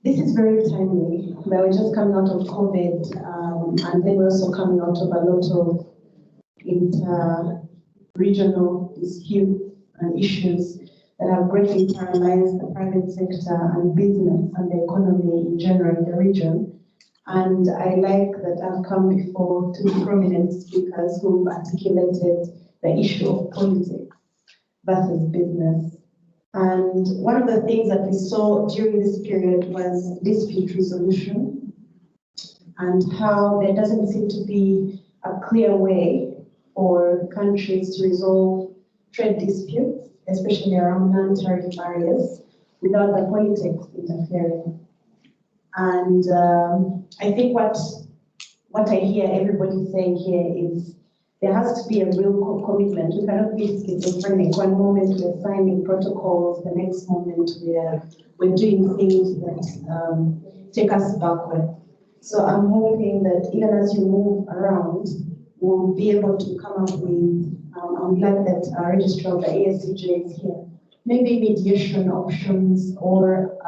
This is very timely. We were just coming out of COVID, and then we're also coming out of a lot of inter-regional disputes and issues that have greatly paralyzed the private sector and business and the economy in general in the region. And I like that I've come before two prominent speakers who articulated the issue of politics versus business. And one of the things that we saw during this period was dispute resolution, and how there doesn't seem to be a clear way for countries to resolve trade disputes, especially around non-tariff barriers, without the politics interfering. And I think what I hear everybody saying here is there has to be a real commitment. We cannot be schizophrenic. One moment we're signing protocols, the next moment we're doing things that take us backward. So I'm hoping that even as you move around, we'll be able to come up with, I'm glad that our registrar of the ASCJ is here, maybe mediation options or,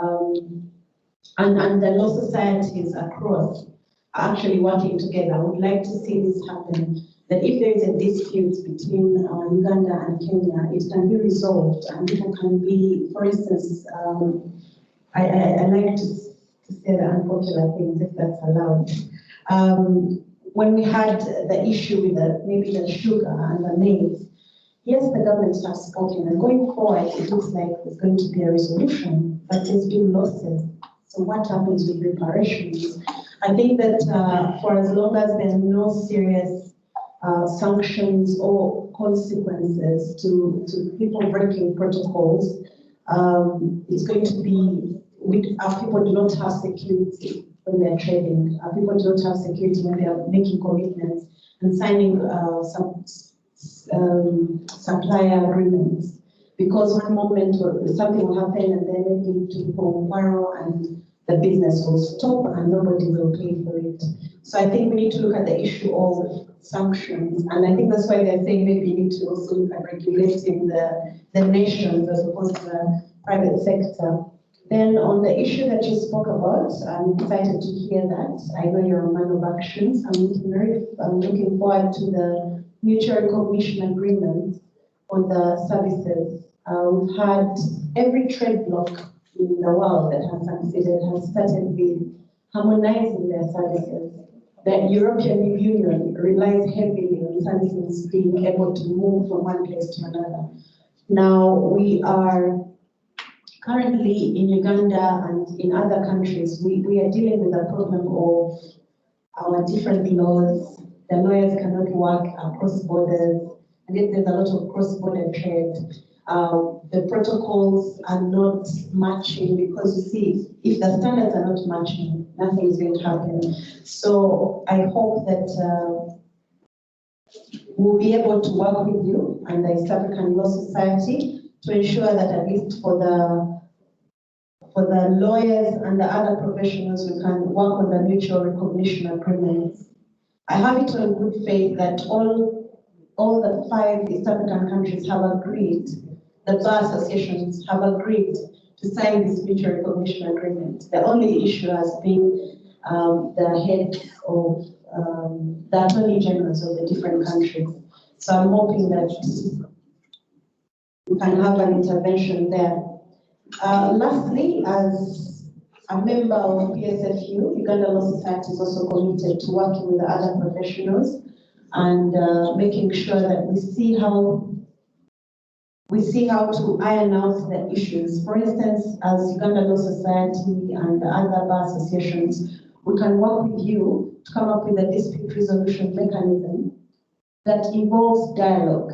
and the law societies across are actually working together. I would like to see this happen, that if there is a dispute between Uganda and Kenya, it can be resolved, and people can be, for instance, I like to say the unpopular things, if that's allowed. When we had the issue with maybe the sugar and the maize, yes, the government has spoken, and going forward, it looks like there's going to be a resolution, but there's been losses. So what happens with reparations? I think that for as long as there are no serious sanctions or consequences to people breaking protocols, it's going to be, our people do not have security when they're trading. Our people do not have security when they are making commitments and signing some supplier agreements. Because one moment something will happen and then maybe two people will quarrel and the business will stop and nobody will pay for it. So I think we need to look at the issue of sanctions, and I think that's why they're saying maybe you need to also look at regulating the nations as opposed to the private sector. Then on the issue that you spoke about, I'm excited to hear that. I know you're a man of actions. I'm looking forward to the mutual recognition agreement on the services. We've had every trade bloc in the world that has succeeded has started with harmonizing their services. The European Union relies heavily on services being able to move from one place to another. Now we are currently in Uganda and in other countries, we are dealing with the problem of our different laws. The lawyers cannot work across borders, and yet there's a lot of cross-border trade. The protocols are not matching because you see, if the standards are not matching, nothing is going to happen. So I hope that we'll be able to work with you and the East African Law Society to ensure that at least for the lawyers and the other professionals, we can work on the mutual recognition agreements. I have it on good faith that all the 5 East African countries have agreed, the bar associations have agreed to sign this mutual recognition agreement. The only issue has been the heads of the attorney generals of the different countries. So I'm hoping that we can have an intervention there. Lastly, as a member of PSFU, Uganda Law Society is also committed to working with the other professionals and making sure that we see how to iron out the issues. For instance, as Uganda Law Society and the other bar associations, we can work with you to come up with a dispute resolution mechanism that involves dialogue,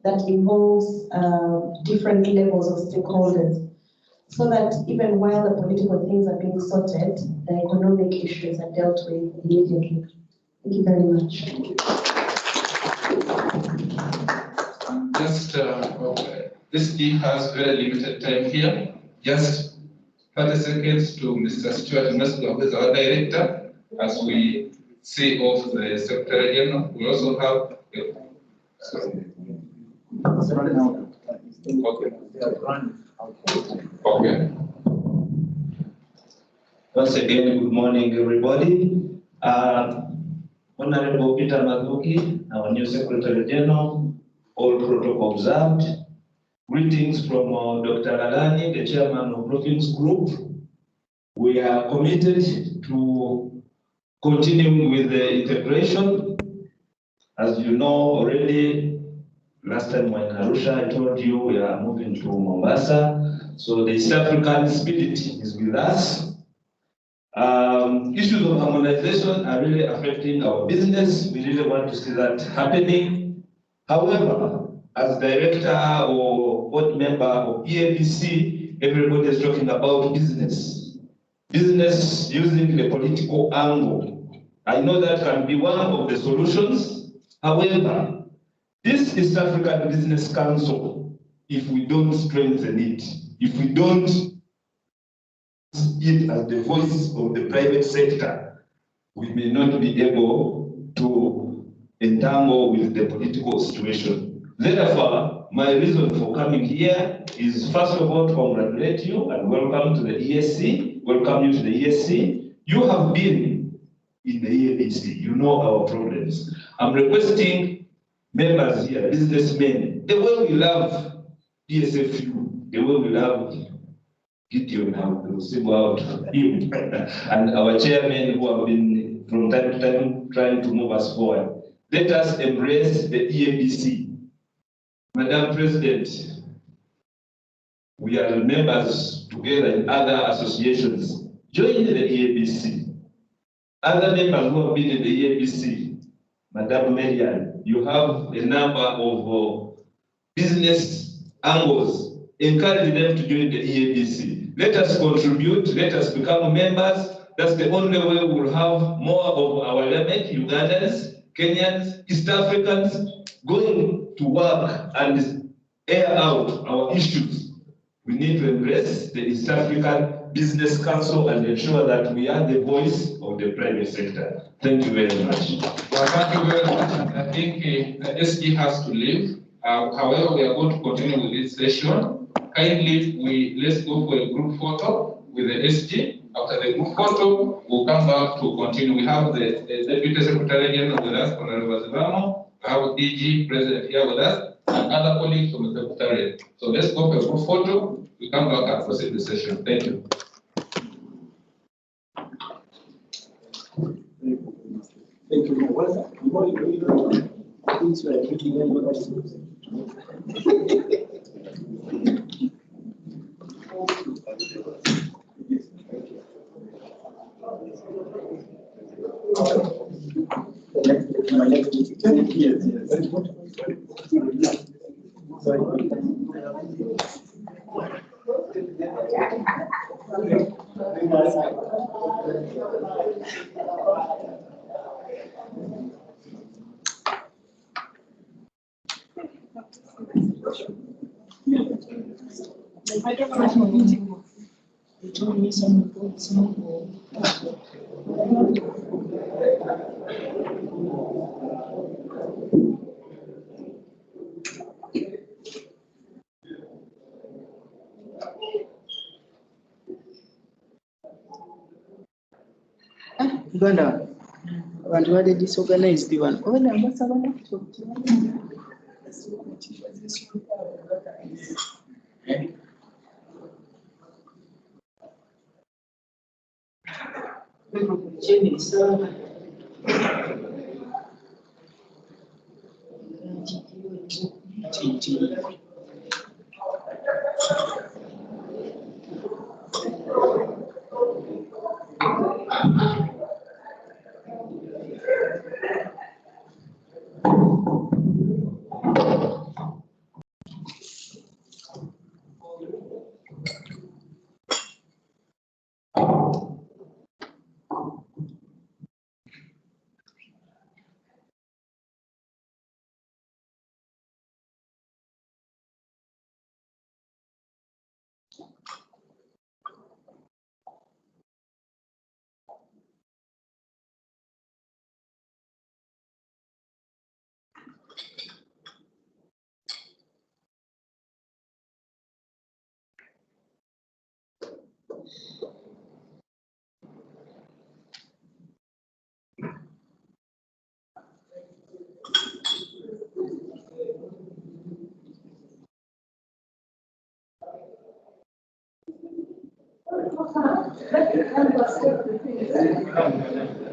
that involves different levels of stakeholders, so that even while the political things are being sorted, the economic issues are dealt with immediately. Thank you very much. Just, this team has very limited time here. Just 30 seconds to Mr. Stuart Mesco, who is our director, as we see off the Secretary General. We also have, sorry. Okay. Once again, good morning, everybody. Honorable Peter Mazuki, our new Secretary General, all protocol observed. Greetings from Dr. Lalani, the chairman of Province Group. We are committed to continuing with the integration. As you know already, last time when Arusha, I told you we are moving to Mombasa. So the East African spirit is with us. Issues of harmonization are really affecting our business. We really want to see that happening. However, as director or board member of EABC, everybody is talking about business. Business using the political angle. I know that can be one of the solutions. However, this East African Business Council, if we don't strengthen it, if we don't see it as the voice of the private sector, we may not be able to entangle with the political situation. Therefore, my reason for coming here is, first of all, to congratulate you and welcome to the EAC. Welcome you to the EAC. You have been in the EABC. You know our problems. I'm requesting members here, businessmen, the way we love PSFU, the way we love Gideon, we'll single out him, and our chairman who have been from time to time trying to move us forward. Let us embrace the EABC. Madam President, we are members together in other associations. Join the EABC. Other members who have been in the EABC, Madam Marian, you have a number of business angles. Encourage them to join the EABC. Let us contribute, let us become members. That's the only way we will have more of our element, Ugandans, Kenyans, East Africans, going to work and air out our issues, we need to embrace the East African Business Council and ensure that we are the voice of the private sector. Thank you very much. Well, thank you very much. I think SG has to leave. However, we are going to continue with this session. Kindly, let's go for a group photo with the SG. After the group photo, we'll come back to continue. We have the Deputy Secretary General with us, Honorable Zivamo. We have DG President here with us, and other colleagues from the Secretariat. So let's go for a group photo. We come back and proceed the session. Thank you. Thank you. I don't know if meeting. You told me some reports. Uganda, abantu bali disorganized one. Oh, no, what's about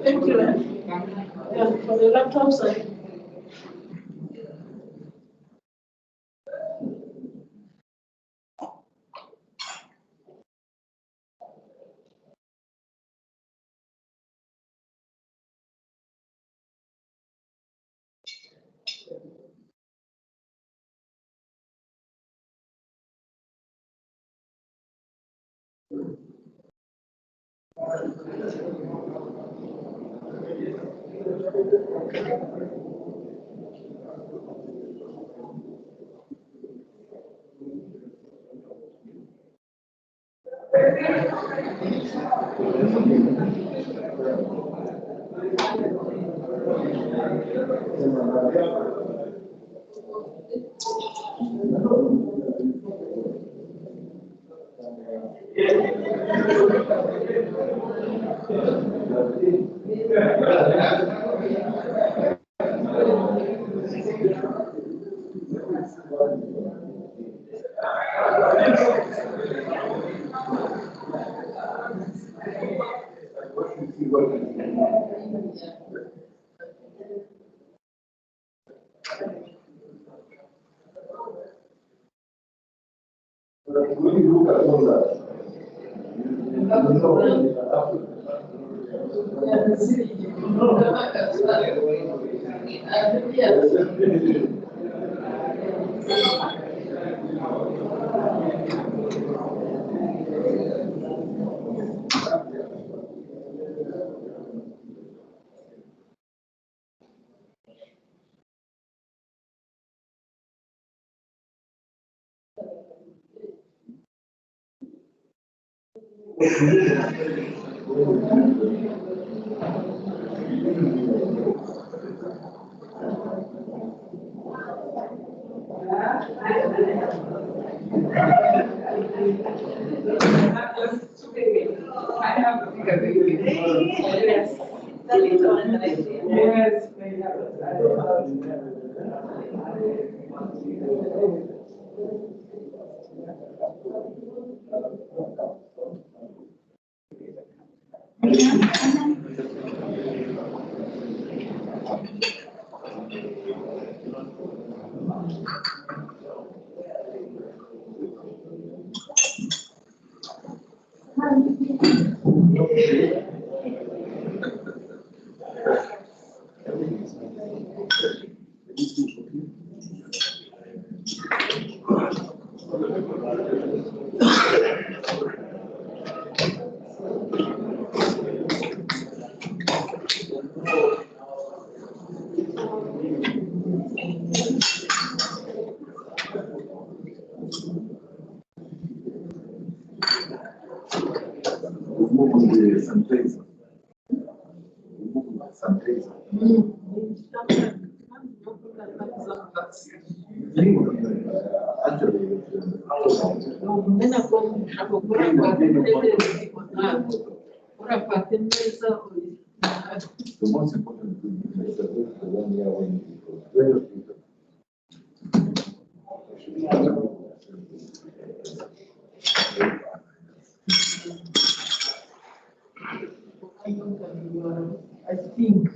Thank you. Yeah, for the laptops. I have to take a baby. Yes. The little one that I see. Yes. The most important thing is that the 1 year when you I think.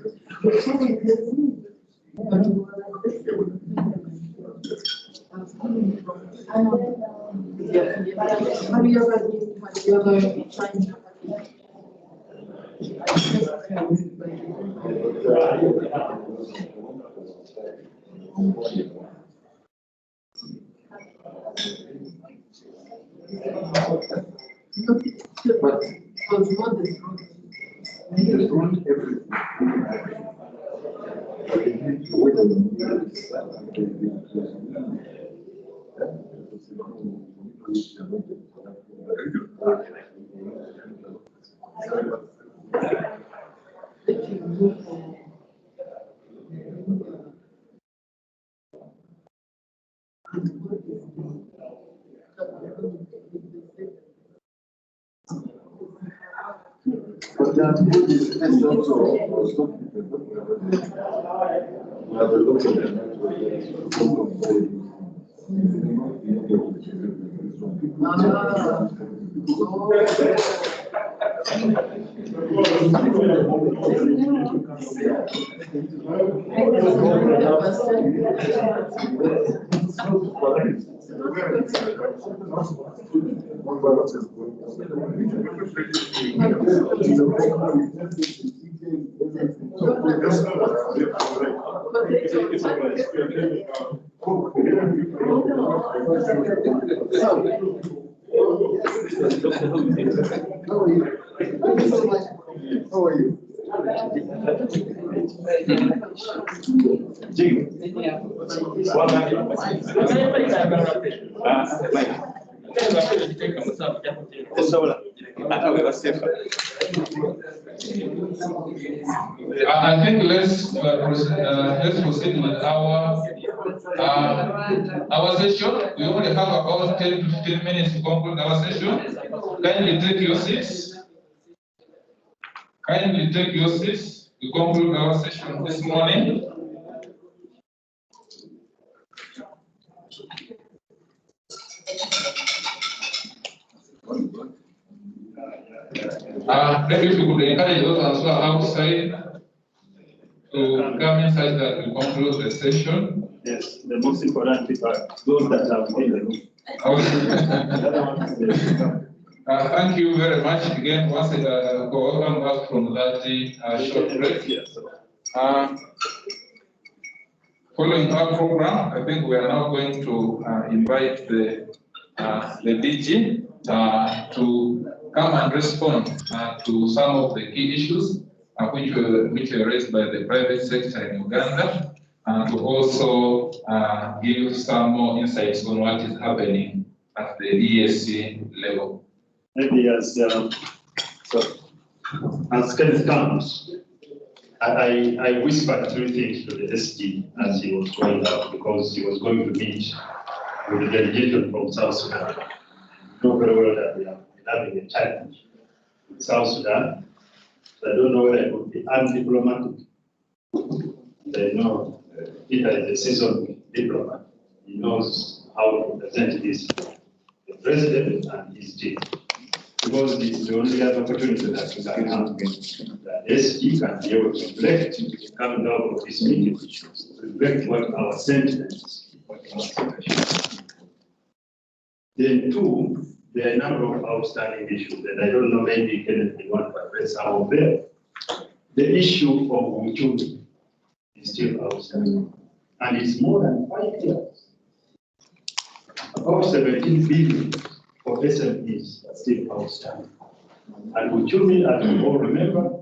But there are people that also stop How are you? I think let's proceed with our session. We only have about 10 to 15 minutes to conclude our session. Kindly take your seats. Kindly take your seats to conclude our session this morning. Maybe if you could encourage those as well outside to come inside that we conclude the session. Yes, the most important people are those that are in the room. Thank you very much again once for welcome us from that short break. Following our program, I think we are now going to invite the DG to come and respond to some of the key issues which were raised by the private sector in Uganda, and to also give some more insights on what is happening at the EAC level. maybe as Kenneth comes, I whispered three things to the SG as he was going out because he was going to meet with the delegation from South Sudan. You know very well that we are having a challenge in South Sudan. So I don't know whether it would be undiplomatic. They know Peter is a seasoned diplomat. He knows how to present the president and his team. Because this is the only other opportunity that we can have. That SG can be able to reflect, coming out of this meeting, reflect what our sentiments, what our situation. Then two, there are a number of outstanding issues that I don't know, maybe Kenneth may want to address some of them. The issue of Uchumi is still outstanding. And it's more than 5 years. About 17 billion for SMEs are still outstanding. And Uchumi, as we all remember,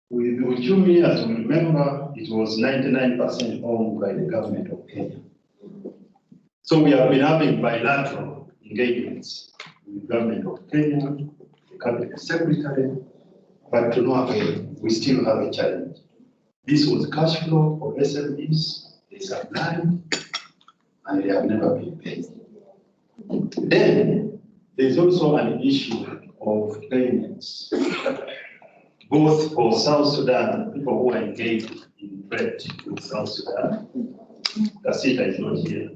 with Uchumi, as we remember, it was 99% owned by the government of Kenya. So we have been having bilateral engagements with the government of Kenya, the cabinet secretary, but to no avail, we still have a challenge. This was cash flow for SMEs, they supplied, and they have never been paid. Then, there's also an issue of payments, both for South Sudan, people who are engaged in trade with South Sudan. Kasita is not here.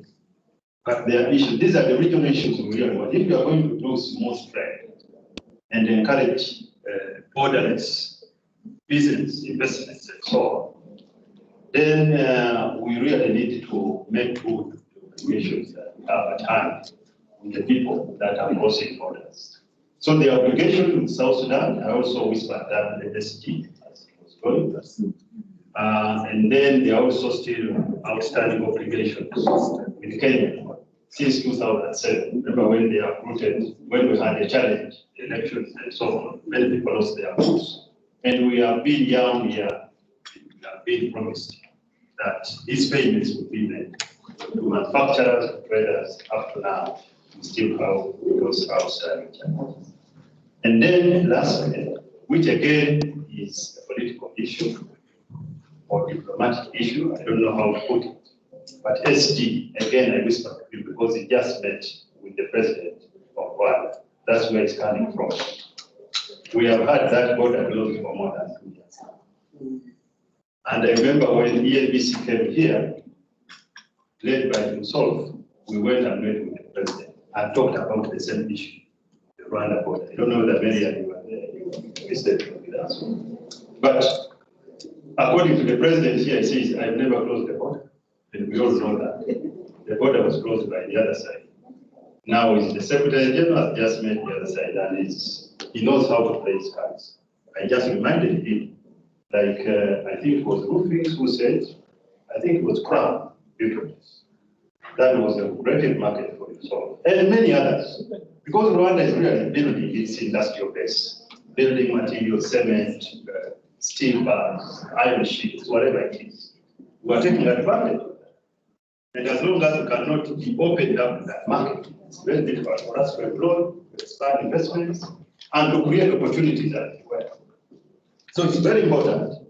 But there are issues, these are the regional issues we really want. If you are going to do smooth trade and encourage borderless business, investments, and so on, then we really need to make good obligations that we have at hand with the people that are crossing borders. So the obligation with South Sudan, I also whispered that the SG as it was going. And then there are also still outstanding obligations with Kenya since 2007. Remember when they uprooted, when we had a challenge, elections and so on, many people lost their votes. And we have been young here, we have been promised that these payments would be made to manufacturers, traders. Up to now, we still have those outstanding challenges. And then lastly, which again is a political issue or diplomatic issue, I don't know how to put it. But SG, again, I whisper to you because he just met with the president of Rwanda. That's where it's coming from. We have had that border closed for more than 2 years. And I remember when EABC came here, led by himself, we went and met with the president and talked about the same issue, the Rwanda border. I don't know that many of you were there, you visited with us. But according to the president here, he says, I've never closed the border. And we all know that the border was closed by the other side. Now the Secretary General has just met the other side and he knows how to play his cards. I just reminded him, like I think it was Rufus who said, I think it was Crown Builders. That was a great market for himself. And many others. Because Rwanda is really building its industrial base, building materials, cement, steel bars, iron sheets, whatever it is. We are taking advantage of that. And as long as we cannot be opened up to that market, it's very difficult for us to employ, to expand investments, and to create opportunities as well. So it's very important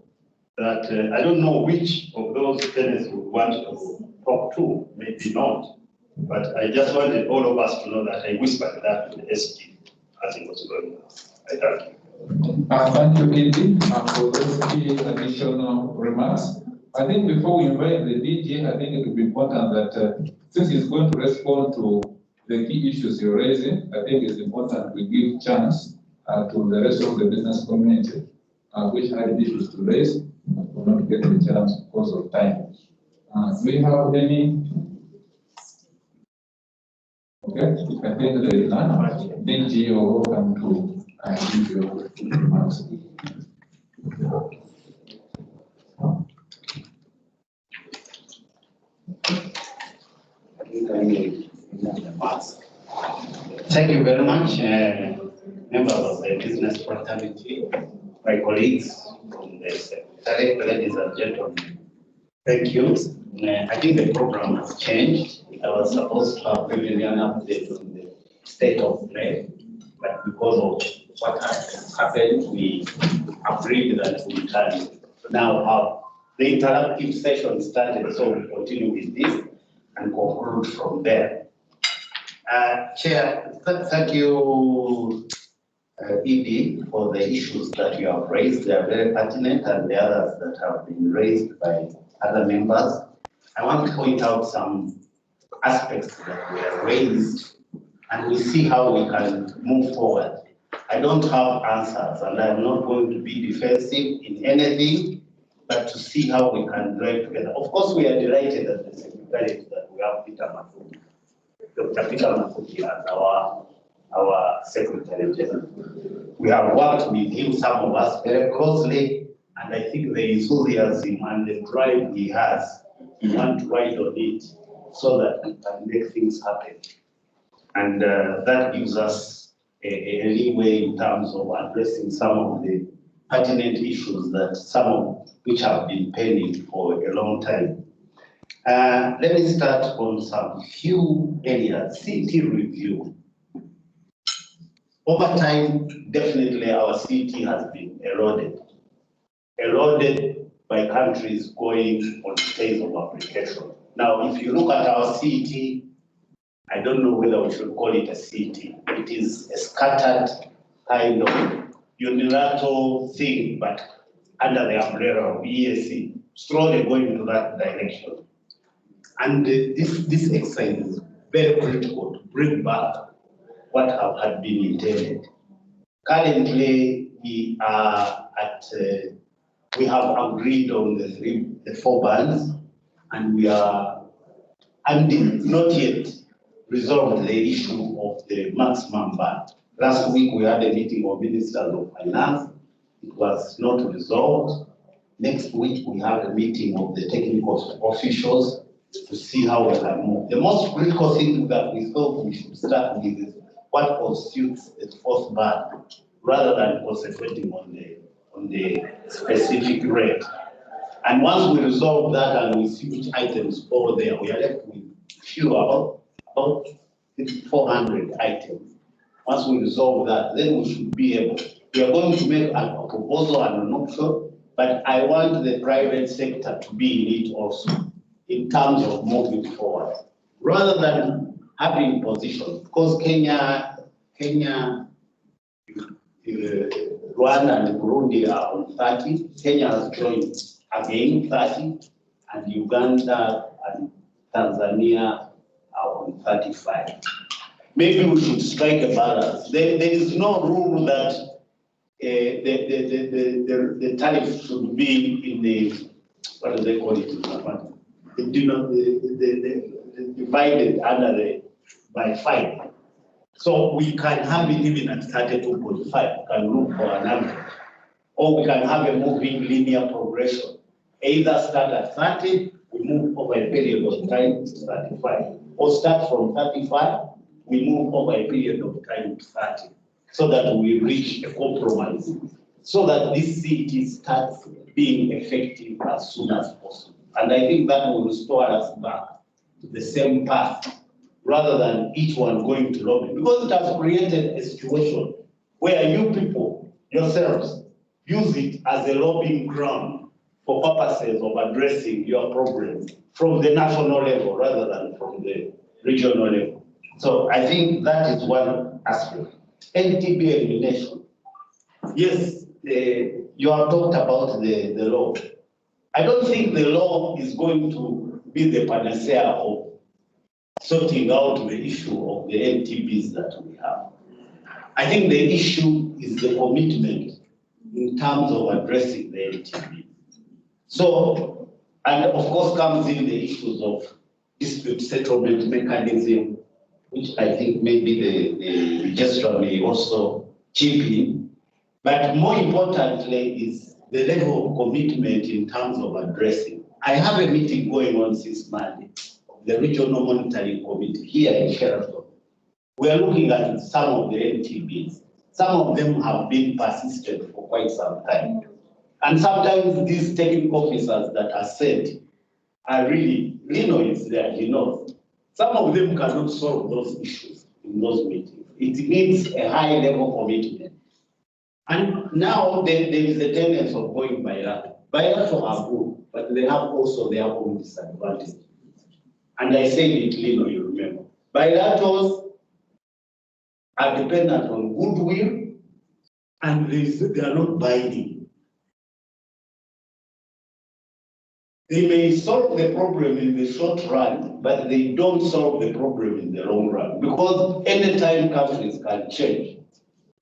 that I don't know which of those Kenneth would want to talk to, maybe not, but I just wanted all of us to know that I whispered that to the SG as it was going on. I thank you. Thank you, Indy, for those key additional remarks. I think before we invite the DG, I think it would be important that since he's going to respond to the key issues you're raising, I think it's important we give chance to the rest of the business community which had issues to raise, will not get the chance because of time. Do we have any? Okay, I think there is none. DG, you're welcome to give your remarks. Thank you very much, members of the business fraternity, my colleagues from the secretariat, ladies and gentlemen. Thank you. I think the program has changed. I was supposed to have given you an update on the state of play, but because of what has happened, we agreed that we can now have the interactive session started, so we continue with this and conclude from there. Chair, thank you, ED, for the issues that you have raised. They are very pertinent, and the others that have been raised by other members. I want to point out some aspects that were raised, and we see how we can move forward. I don't have answers, and I'm not going to be defensive in anything, but to see how we can drive together. Of course, we are delighted at the Secretariat that we have Peter Mafuki, Dr. Peter Mafuki as our Secretary General. We have worked with him, some of us, very closely, and I think the enthusiasm and the drive he has, we want to ride on it so that we can make things happen. And that gives us a leeway in terms of addressing some of the pertinent issues that some of which have been pending for a long time. Let me start on some few areas. CT review. Over time, definitely our CT has been eroded by countries going on the phase of application. Now, if you look at our CT, I don't know whether we should call it a CT. It is a scattered kind of unilateral thing, but under the umbrella of EAC, slowly going into that direction. And this exercise is very critical to bring back what had been intended. Currently, we are at, we have agreed on the 4 bands, and we are, and not yet resolved the issue of the maximum band. Last week, we had a meeting of Ministers of Finance. It was not resolved. Next week, we have a meeting of the technical officials to see how we can move. The most critical thing that we thought we should start with is what constitutes the 4th band, rather than concentrating on the specific rate. And once we resolve that and we see which items fall there, we are left with fewer, about 400 items. Once we resolve that, then we should be able, we are going to make a proposal and an option, but I want the private sector to be in it also, in terms of moving forward, rather than having positions, because Kenya, Rwanda and Burundi are on 30. Kenya has joined again 30, and Uganda and Tanzania are on 35. Maybe we should strike a balance. There is no rule that the tariff should be in the, what do they call it? Divided under by 5. So we can have it even at 32.5. We can look for an average. Or we can have a moving linear progression. Either start at 30, we move over a period of time to 35. Or start from 35, we move over a period of time to 30. So that we reach a compromise. So that this CT starts being effective as soon as possible. And I think that will restore us back to the same path, rather than each one going to lobby. Because it has created a situation where you people, yourselves, use it as a lobbying ground for purposes of addressing your problems from the national level rather than from the regional level. So I think that is one aspect. NTB elimination. Yes, you have talked about the law. I don't think the law is going to be the panacea of sorting out the issue of the NTBs that we have. I think the issue is the commitment in terms of addressing the NTB. So, and of course comes in the issues of dispute settlement mechanism, which I think maybe the registrar may also chip in. But more importantly is the level of commitment in terms of addressing. I have a meeting going on since Monday, the Regional Monitoring Committee here in Sheraton. We are looking at some of the NTBs. Some of them have been persistent for quite some time. And sometimes these technical officers that are sent are really, Lino is there, he knows. Some of them cannot solve those issues in those meetings. It needs a high level commitment. And now there is a tendency of going bilateral. Bilateral are good, but they have also their own disadvantages. And I said it, Lino, you remember. Bilaterals are dependent on goodwill, and they are not binding. They may solve the problem in the short run, but they don't solve the problem in the long run, because anytime countries can change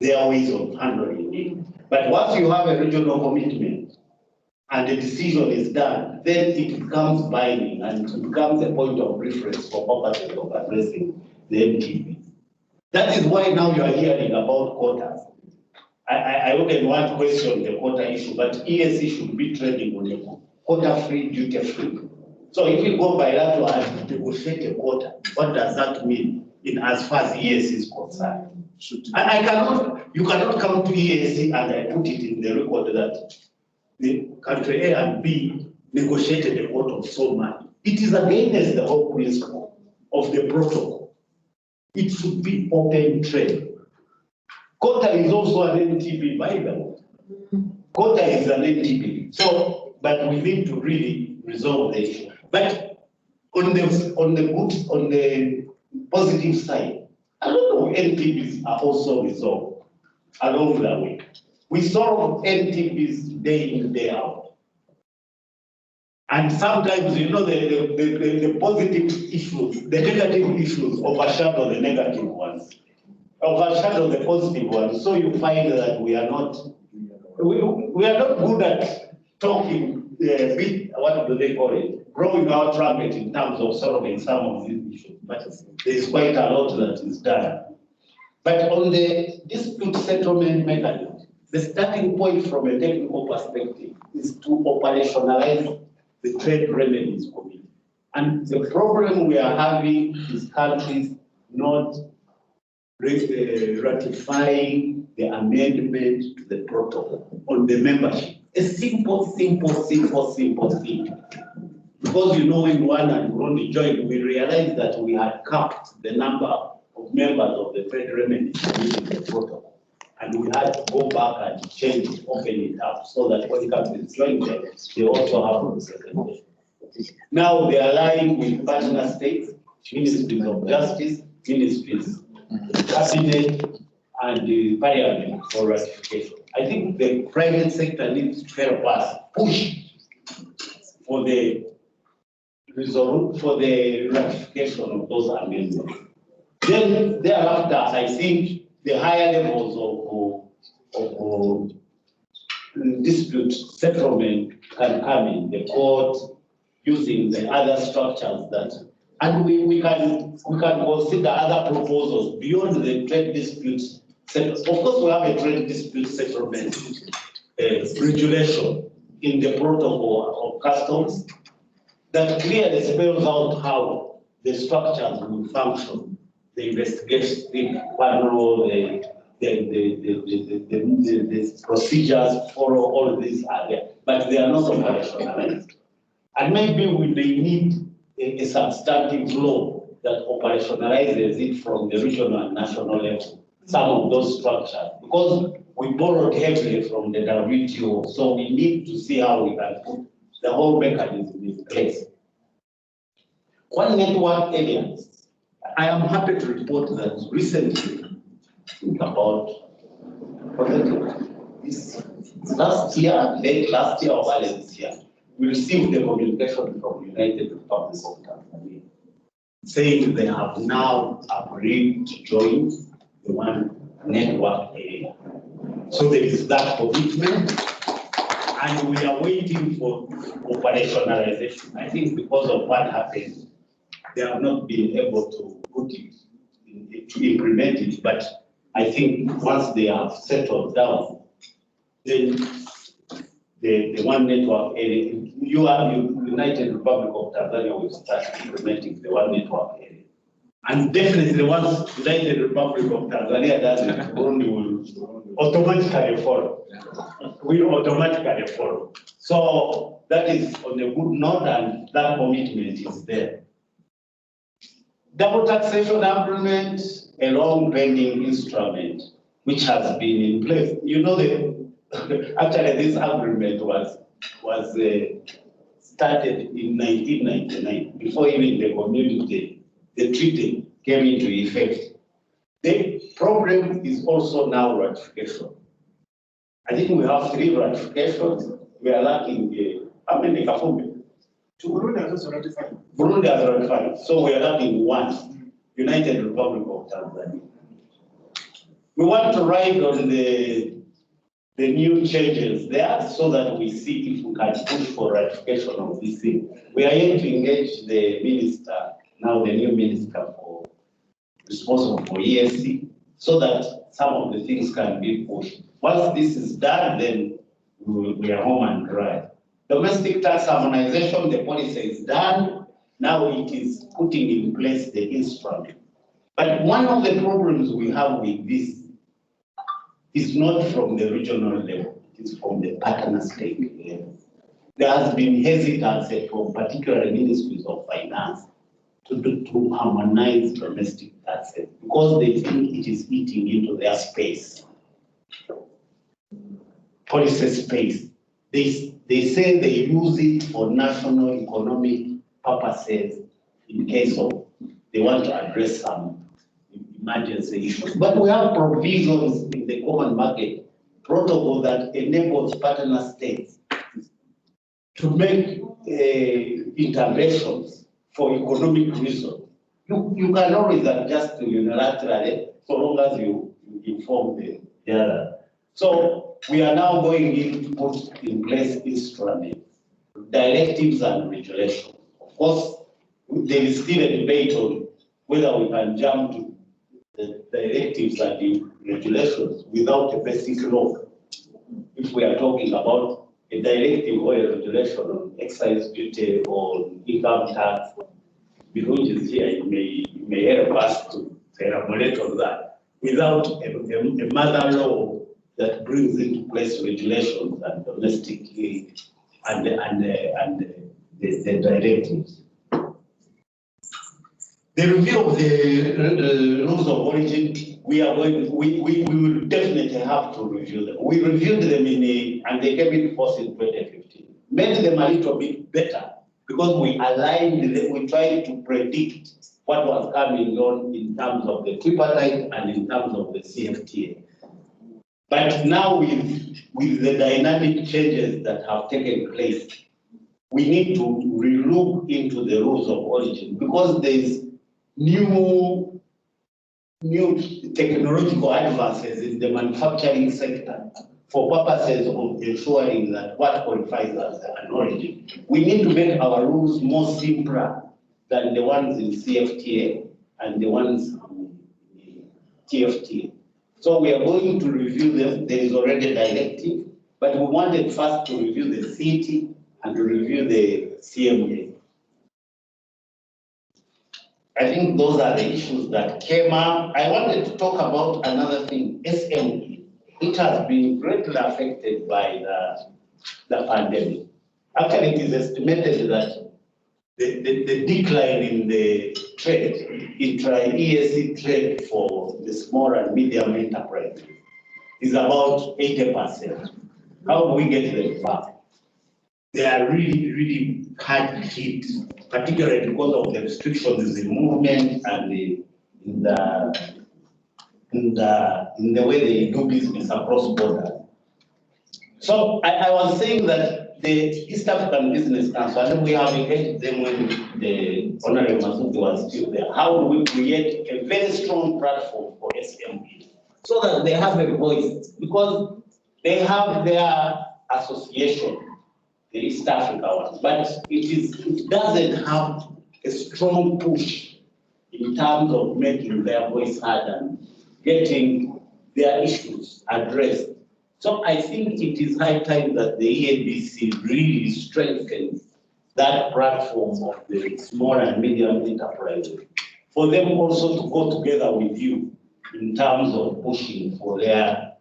their ways of handling it. But once you have a regional commitment and the decision is done, then it becomes binding and it becomes a point of reference for purposes of addressing the MTP. That is why now you are hearing about quotas. I wouldn't want to question the quota issue, but EAC should be trading on a quota-free, duty-free. So if you go bilateral and negotiate a quota, what does that mean in as far as EAC is concerned? And you cannot come to EAC and I put it in the record that the country A and B negotiated a quota of so much. It is against the whole principle of the protocol. It should be open trade. Quota is also an NTP, by the way. Quota is an NTP. So, but we need to really resolve the issue. But on the positive side, a lot of NTPs are also resolved along the way. We solve NTPs day in, day out. And sometimes, you know, the positive issues, the negative issues overshadow the negative ones, overshadow the positive ones. So you find that we are not good at talking, what do they call it? Growing our trumpet in terms of solving some of these issues. But there's quite a lot that is done. But on the dispute settlement mechanism, the starting point from a technical perspective is to operationalize the trade remedies committee. And the problem we are having is countries not ratifying the amendment to the protocol on the membership. A simple thing. Because you know, when Rwanda and Burundi joined, we realized that we had capped the number of members of the trade remedies in the protocol. And we had to go back and change it, open it up, so that when countries join them, they also have representation. Now they are aligning with partner states, ministries of justice, ministries, cabinet, and the parliament for ratification. I think the private sector needs to help us push for the ratification of those amendments. Then thereafter, I think the higher levels of dispute settlement can come in, the court, using the other structures that, and we can consider other proposals beyond the trade disputes. Of course, we have a trade dispute settlement regulation in the protocol of customs that clearly spells out how the structures will function, the investigation panel, the procedures follow, all of these are there, but they are not operationalized. And maybe we may need a substantive law that operationalizes it from the regional and national level, some of those structures, because we borrowed heavily from the WTO, so we need to see how we can put the whole mechanism in place. One network area, I am happy to report that recently, think about this last year, late last year or early this year, we received a communication from United Republic of Tanzania saying they have now agreed to join the one network area. So there is that commitment, and we are waiting for operationalization. I think because of what happened, they have not been able to put it, to implement it, but I think once they have settled down, then the one network area, United Republic of Tanzania will start implementing the one network area. And definitely once United Republic of Tanzania does it, Burundi will automatically follow. Will automatically follow. So that is on a good note, and that commitment is there. Double taxation agreement, a long pending instrument which has been in place. You know, actually this agreement was started in 1999, before even the community, the treaty came into effect. The problem is also now ratification. I think we have 3 ratifications. We are lacking how many Kafumbi? Burundi has also ratified. Burundi has ratified. So we are lacking 1, United Republic of Tanzania. We want to ride on the new changes there so that we see if we can push for ratification of this thing. We are yet to engage the minister, now the new minister responsible for EAC, so that some of the things can be pushed. Once this is done, then we are home and dry. Domestic tax harmonization, the policy is done. Now it is putting in place the instrument. But one of the problems we have with this is not from the regional level, it is from the partner state level. There has been hesitancy from particular ministries of finance to harmonize domestic taxes because they think it is eating into their space, policy space. They say they use it for national economic purposes in case of they want to address some emergency issues. But we have provisions in the common market protocol that enables partner states to make interventions for economic reasons. You can always adjust unilaterally so long as you inform the other. So we are now going in to put in place instruments, directives and regulations. Of course, there is still a debate on whether we can jump to the directives and the regulations without a basic law. If we are talking about a directive or a regulation on excise duty or income tax, which is here, you may help us to elaborate on that without a mother law that brings into place regulations and domestic and the directives. The review of the rules of origin, we will definitely have to review them. We reviewed them and they came into force in 2015. Made them a little bit better because we aligned them, we tried to predict what was coming on in terms of the tripartite and in terms of the CFTA. But now with the dynamic changes that have taken place, we need to relook into the rules of origin because there is new technological advances in the manufacturing sector for purposes of ensuring that what qualifies as an origin. We need to make our rules more simpler than the ones in CFTA and the ones in TFTA. So we are going to review them. There is already a directive, but we wanted first to review the CET and to review the CMA. I think those are the issues that came up. I wanted to talk about another thing, SME. It has been greatly affected by the pandemic. Actually, it is estimated that the decline in the trade, intra-EAC trade for the small and medium enterprises is about 80%. How do we get them back? They are really, really hard hit, particularly because of the restrictions in movement and in the way they do business across borders. So I was saying that the East African Business Council, and we have engaged them when the Honorable Masuki was still there. How do we create a very strong platform for SMEs so that they have a voice? Because they have their association, the East Africa ones, but it doesn't have a strong push in terms of making their voice heard and getting their issues addressed. So I think it is high time that the EABC really strengthens that platform of the small and medium enterprises, for them also to go together with you in terms of pushing for their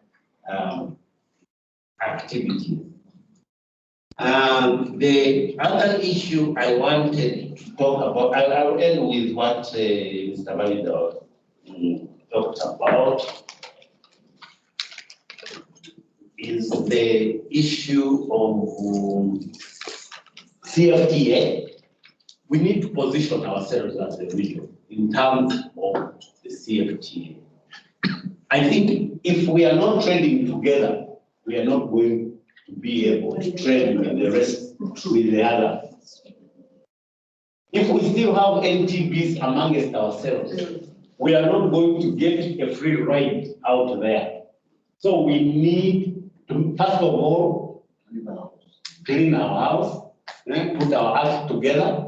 activities. The other issue I wanted to talk about, I'll end with what Mr. Valida talked about is the issue of CFTA. We need to position ourselves as a region in terms of the CFTA. I think if we are not trading together, we are not going to be able to trade with the rest, with the others. If we still have NTBs amongst ourselves, we are not going to get a free ride out there. So we need to, first of all, clean our house, put our act together,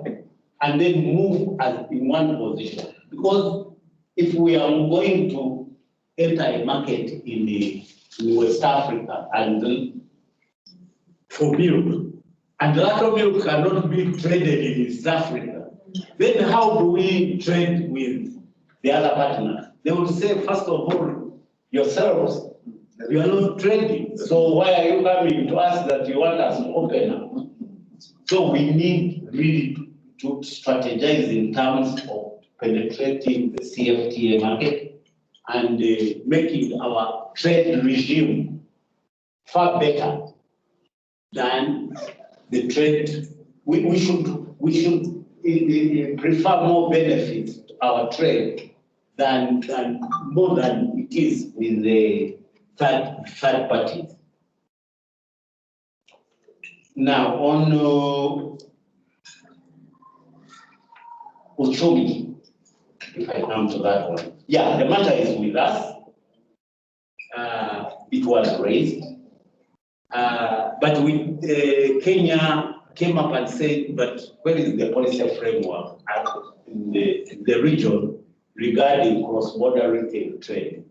and then move as in one position. Because if we are going to enter a market in West Africa and for milk, and that milk cannot be traded in East Africa, then how do we trade with the other partners? They will say, first of all, yourselves, you are not trading. So why are you coming to us that you want us to open up? So we need really to strategize in terms of penetrating the CFTA market and making our trade regime far better than the trade. We should prefer more benefits to our trade than more than it is with the third parties. Now on Uchumi, if I come to that one. Yeah, the matter is with us. It was raised. But Kenya came up and said, but where is the policy framework in the region regarding cross-border retail trade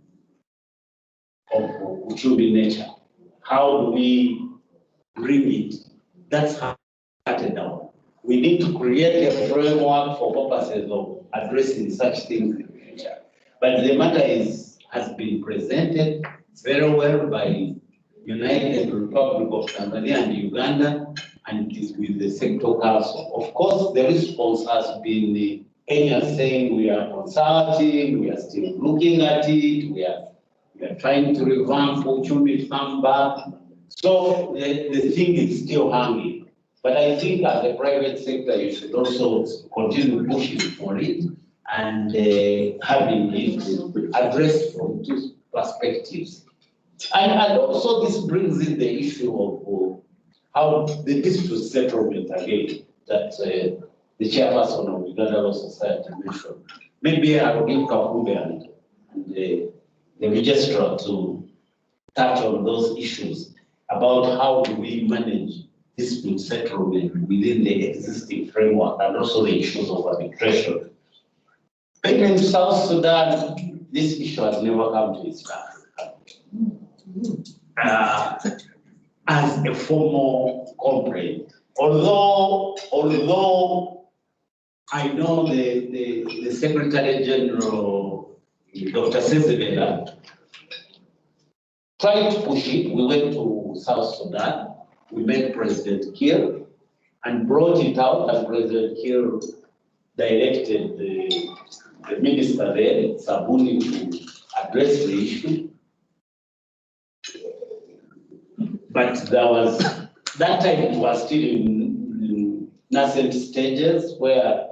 of Uchumi nature? How do we bring it? That's how we started down. We need to create a framework for purposes of addressing such things in the future. But the matter has been presented very well by United Republic of Tanzania and Uganda, and it is with the sector council. Of course, the response has been Kenya saying we are consulting, we are still looking at it, we are trying to revamp Uchumi come back. So the thing is still hanging. But I think as a private sector, you should also continue pushing for it and having it addressed from two perspectives. And also this brings in the issue of how the dispute settlement again that the chairperson of Uganda Law Society mentioned. Maybe I will give Kakumbe and the registrar to touch on those issues about how do we manage dispute settlement within the existing framework and also the issues of arbitration. In South Sudan, this issue has never come to East Africa as a formal complaint. Although I know the Secretary General, Dr. Sezibela, tried to push it. We went to South Sudan. We met President Kiir and brought it out, and President Kiir directed the minister there, Sabuni, to address the issue. But there was, that time it was still in nascent stages where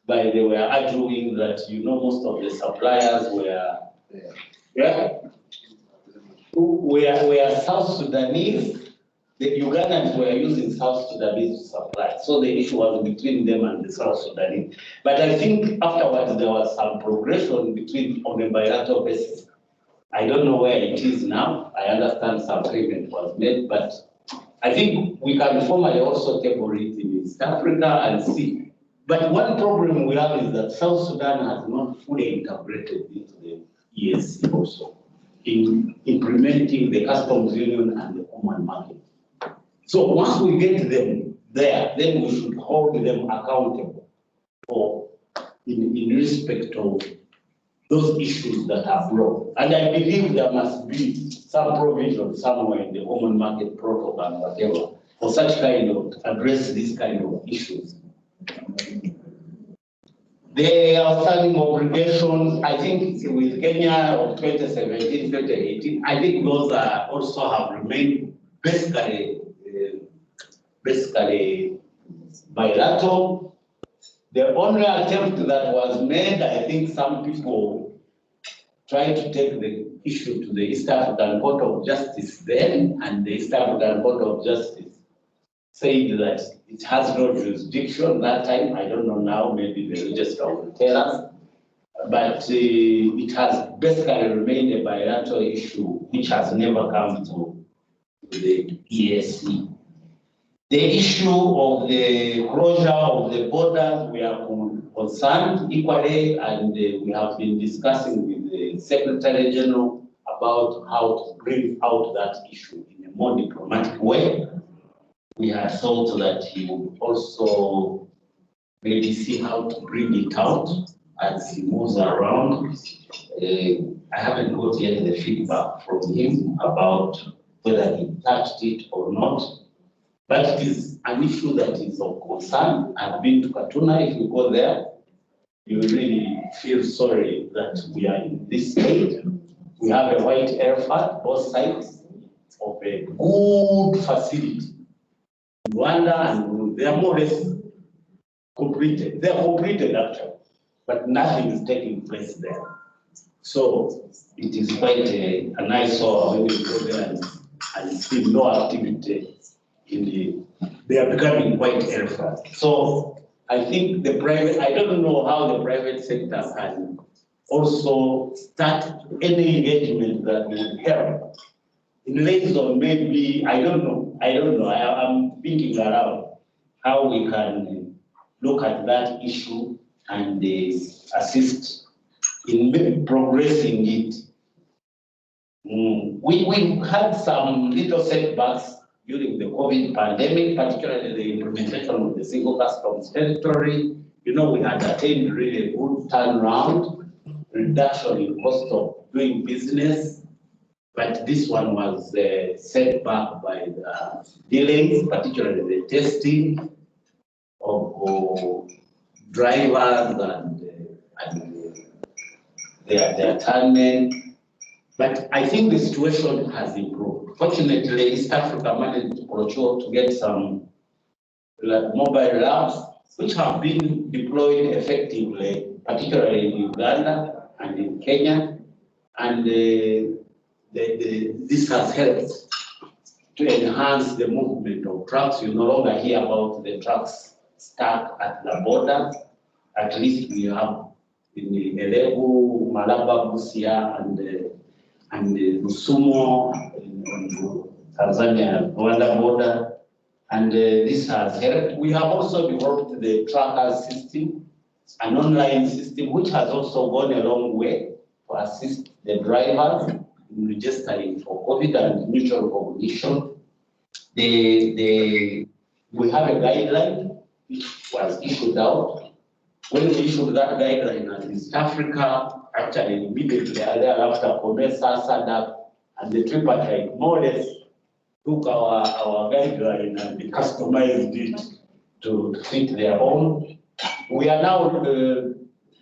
they were arguing that, most of the suppliers were South Sudanese. The Ugandans were using South Sudanese to supply. So the issue was between them and the South Sudanese. But I think afterwards there was some progression on a bilateral basis. I don't know where it is now. I understand some payment was made, but I think we can formally also table it in East Africa and see. But one problem we have is that South Sudan has not fully integrated into the EAC also in implementing the customs union and the common market. So once we get them there, then we should hold them accountable for in respect of those issues that are brought. And I believe there must be some provision somewhere in the common market protocol and whatever for such kind of address these kind of issues. The outstanding obligations, I think with Kenya of 2017, 2018, I think those are also have remained basically bilateral. The only attempt that was made, I think some people tried to take the issue to the East African Court of Justice then, and the East African Court of Justice said that it has no jurisdiction that time. I don't know now, maybe the registrar will tell us. But it has basically remained a bilateral issue which has never come to the EAC. The issue of the closure of the borders, we are concerned equally, and we have been discussing with the Secretary General about how to bring out that issue in a more diplomatic way. We had thought that he would also maybe see how to bring it out as he moves around. I haven't got yet the feedback from him about whether he touched it or not. But it is an issue that is of concern. I've been to Katuna. If you go there, you really feel sorry that we are in this state. We have a white airport, both sides of a good facility. Uganda, and they are more or less completed. They are completed actually, but nothing is taking place there. So it is quite a nice when you go there and see no activity in they are becoming quite airfast. So I think the private, I don't know how the private sector can also start any engagement that would help in ways of maybe, I don't know. I'm thinking around how we can look at that issue and assist in maybe progressing it. We had some little setbacks during the COVID pandemic, particularly the implementation of the single customs territory. You know, we had attained really a good turnaround, reduction in cost of doing business, but this one was set back by the delays, particularly the testing of drivers and their turn. But I think the situation has improved. Fortunately, East Africa managed to get some mobile labs, which have been deployed effectively, particularly in Uganda and in Kenya. And this has helped to enhance the movement of trucks. You no longer hear about the trucks stuck at the border. At least we have in the Elegu, Malaba, Busia, and the Rusumo on the Tanzania-Rwanda border, and this has helped. We have also developed the tracker system, an online system, which has also gone a long way to assist the drivers in registering for COVID and mutual recognition. We have a guideline which was issued out. When we issued that guideline at East Africa, actually immediately thereafter, COMESA, SADC, and the tripartite more or less took our guideline and customized it to fit their own. We are now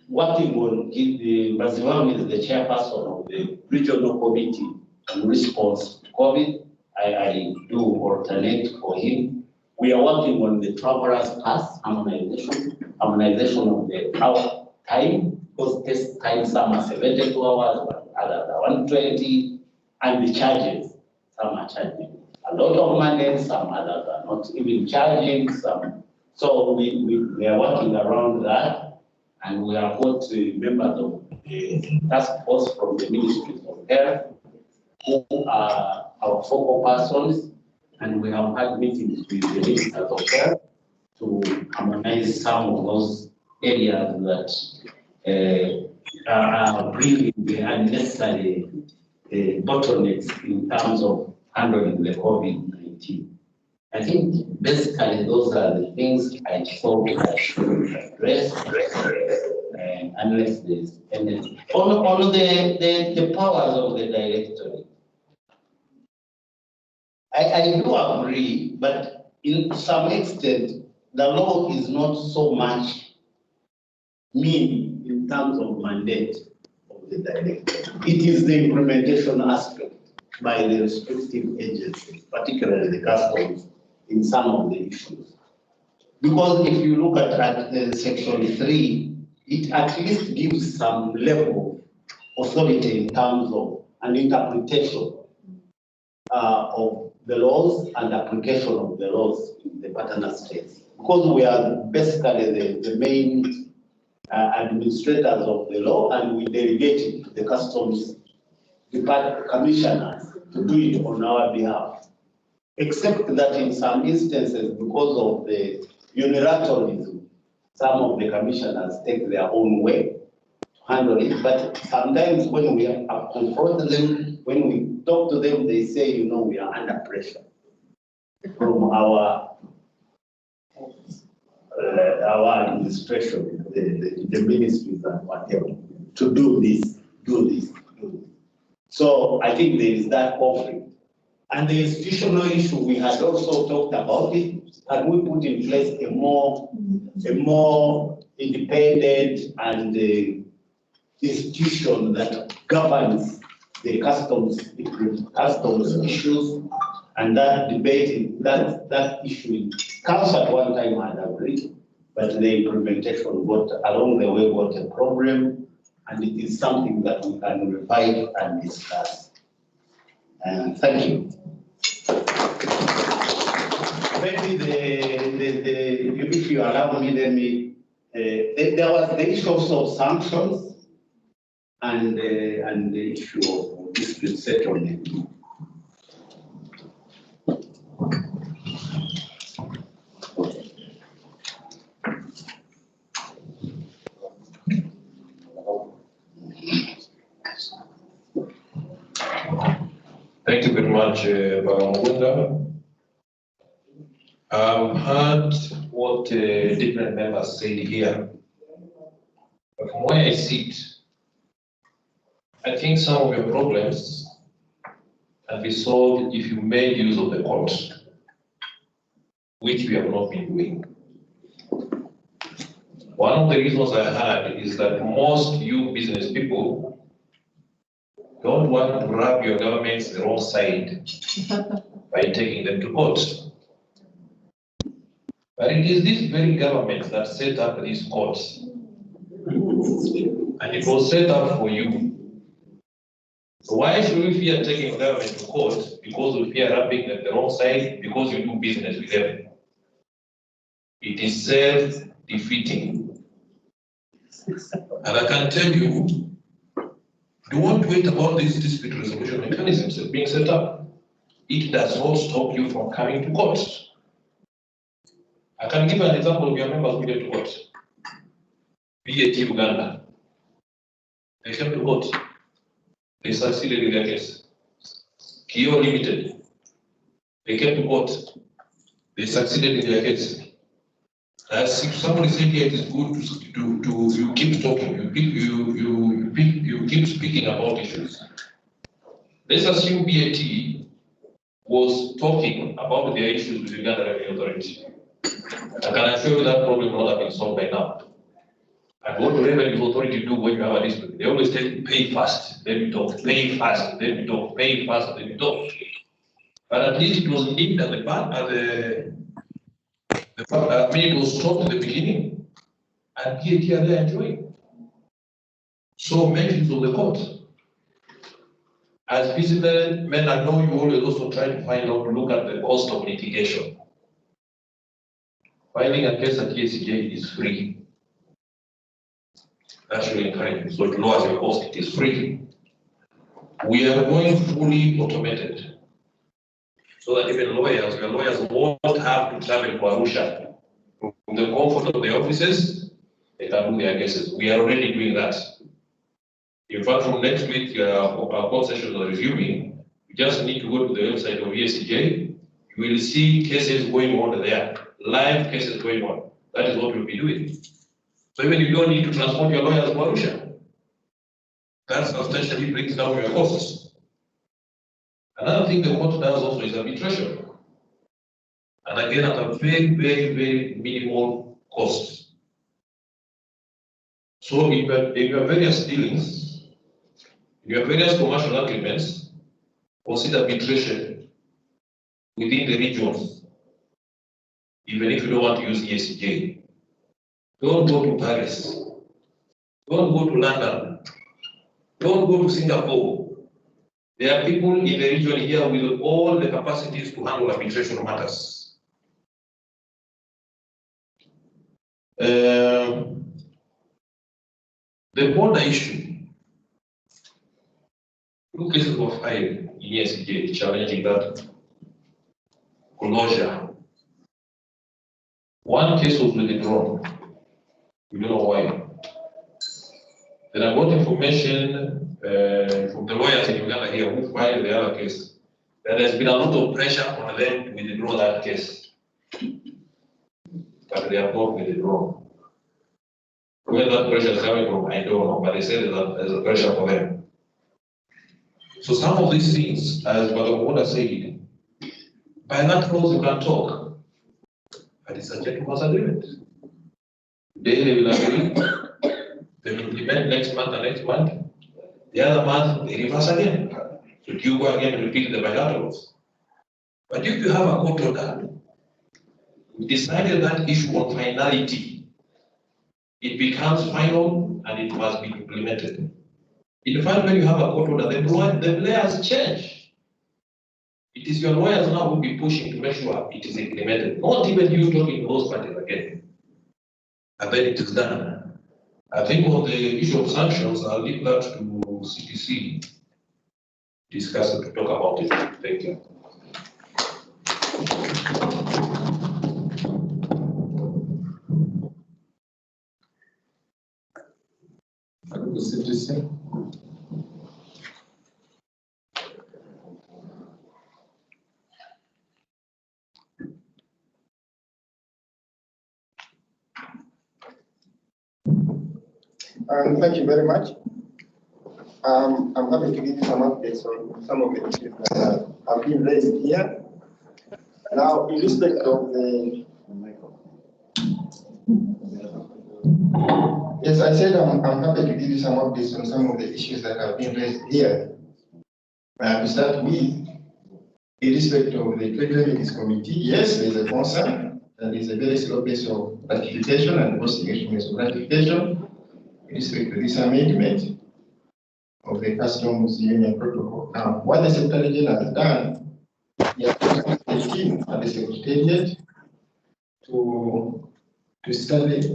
working on it. Bazivam is the chairperson of the regional committee on response to COVID. I do alternate for him. We are working on the travelers pass harmonization of the hour time. Because test time, some are 72 hours, but others are 120, and the charges, some are charging a lot of money, some others are not even charging some. So we are working around that, and we have got members of the task force from the Ministry of Health, who are our focal persons, and we have had meetings with the Ministers of Health to harmonize some of those areas that are bringing the unnecessary bottlenecks in terms of handling the COVID-19. I think basically those are the things I thought I should address, unless there's anything. On the powers of the directorate, I do agree, but in some extent, the law is not so much mean in terms of mandate of the director. It is the implementation aspect by the respective agencies, particularly the customs, in some of the issues. Because if you look at section 3, it at least gives some level of authority in terms of an interpretation of the laws and application of the laws in the partner states. Because we are basically the main administrators of the law, and we delegate it to the customs department commissioners to do it on our behalf. Except that in some instances, because of the unilateralism, some of the commissioners take their own way to handle it. But sometimes when we confront them, when we talk to them, they say, you know, we are under pressure from our administration, the ministries and whatever, to do this, do this, do this. So I think there is that conflict. And the institutional issue, we had also talked about it, and we put in place a more independent and institution that governs the customs issues, and that debate, that issue in Council at one time had agreed, but the implementation along the way got a problem, and it is something that we can revive and discuss. And thank you. Maybe if you allow me, let me. There was the issue also of sanctions and the issue of dispute settlement. Thank you very much, Baramunda. I've heard what different members say here. But from where I sit, I think some of your problems can be solved if you made use of the court, which we have not been doing. One of the reasons I had is that most you business people don't want to rub your governments the wrong side by taking them to court. But it is this very government that set up these courts. And it was set up for you. So why should we fear taking government to court? Because we fear rubbing them the wrong side, because you do business with them. It is self-defeating. And I can tell you, don't wait about these dispute resolution mechanisms being set up. It does not stop you from coming to court. I can give an example of your members who went to court. VAT Uganda. They came to court. They succeeded in their case. Kio Limited. They came to court. They succeeded in their case. As if somebody said here, it is good to you keep talking, you keep speaking about issues. Let's assume BAT was talking about their issues with Uganda Revenue Authority. I can assure you that problem will not have been solved by now. And what the Revenue Authority do when you have a dispute? They always tell you, pay fast, then we talk, pay fast, then we talk, pay fast, then we talk. But at least it was nipped at the back, it was stopped at the beginning, and BAT are there enjoying. So make use of the court. As businessmen, I know you always also try to find out, look at the cost of litigation. Filing a case at EACJ is free. That should encourage you. So it lowers your cost, it is free. We are going fully automated. So that even lawyers, your lawyers won't have to travel to Arusha. From the comfort of the offices, they can do their cases. We are already doing that. In fact, from next week, our court sessions are resuming. You just need to go to the website of EACJ. You will see cases going on there, live cases going on. That is what we'll be doing. So even if you don't need to transport your lawyers to Arusha, that substantially brings down your costs. Another thing the court does also is arbitration. And again, at a very, very, very minimal cost. So in your various dealings, in your various commercial agreements, consider arbitration within the regions, even if you don't want to use EACJ. Don't go to Paris. Don't go to London. Don't go to Singapore. There are people in the region here with all the capacities to handle arbitration matters. The border issue. Two cases were filed in EACJ challenging that closure. One case was withdrawn. We don't know why. Then I got information from the lawyers in Uganda here who filed the other case. That there's been a lot of pressure on them to withdraw that case. But they have not withdrawn. Where that pressure is coming from, I don't know, but they say that there's a pressure for them. So some of these things, as Brother Wanda said, bilaterals you can talk, but it's a gentleman's agreement. They will agree, they will implement next month and next month. The other month, they reverse again. So you go again and repeat the bilaterals. But if you have a court order, we decided that issue on finality. It becomes final and it must be implemented. In fact, when you have a court order, the layers change. It is your lawyers now who will be pushing to make sure it is implemented. Not even you talking to those parties again. And then it is done. I think on the issue of sanctions, I'll leave that to CTC to discuss and to talk about it. Thank you. CTC. Thank you very much. I'm happy to give you some updates on some of the issues that have been raised here. Now, in respect of the... Yes, I said I'm happy to give you some updates on some of the issues that have been raised here. To start with, in respect of the Trade Remedies Committee, yes, there is a concern. There is a very slow pace of ratification and post-instruments of ratification in respect to this amendment of the Customs Union Protocol. Now, what the Secretary General has done, he has put a team at the Secretariat to study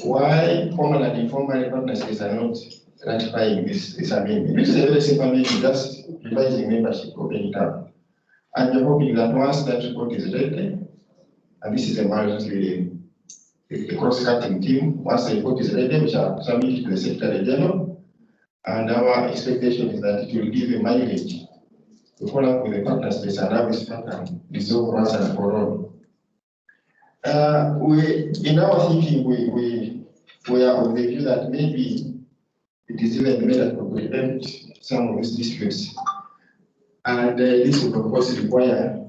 why formal and informal partnerships are not ratifying this amendment. This is a very simple amendment, just revising membership of any town. And we're hoping that once that report is ready, and this is emergency, the cross-cutting team, once the report is ready, we shall submit it to the Secretary General. And our expectation is that it will give a mileage to follow up with the partnerships and have this pattern resolved once and for all. In our thinking, we are of the view that maybe it is even better to prevent some of these disputes. And this would, of course, require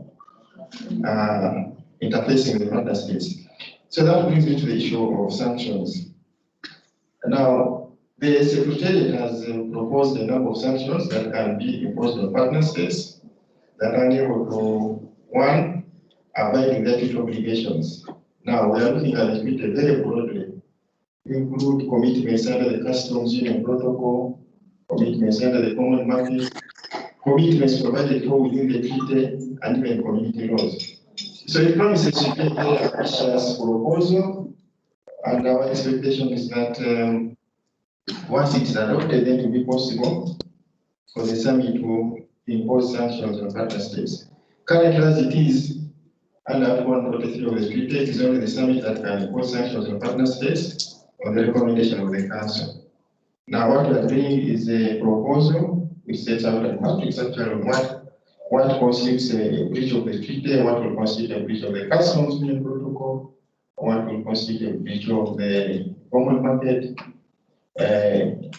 interfacing with partner states. So that brings me to the issue of sanctions. Now, the Secretariat has proposed a number of sanctions that can be imposed on partner states that are able to, one, abiding their treaty obligations. Now, we are looking at the treaty very broadly, include commitments under the Customs Union Protocol, commitments under the Common Market, commitments provided for within the treaty, and even community laws. So it promises to be a very ambitious proposal, and our expectation is that once it is adopted, then it will be possible for the summit to impose sanctions on partner states. Currently, as it is, under Article 143 of the treaty, it is only the summit that can impose sanctions on partner states on the recommendation of the Council. Now, what we are doing is a proposal which sets out a matrix actually on what constitutes a breach of the treaty, what will constitute a breach of the Customs Union Protocol, what will constitute a breach of the Common Market.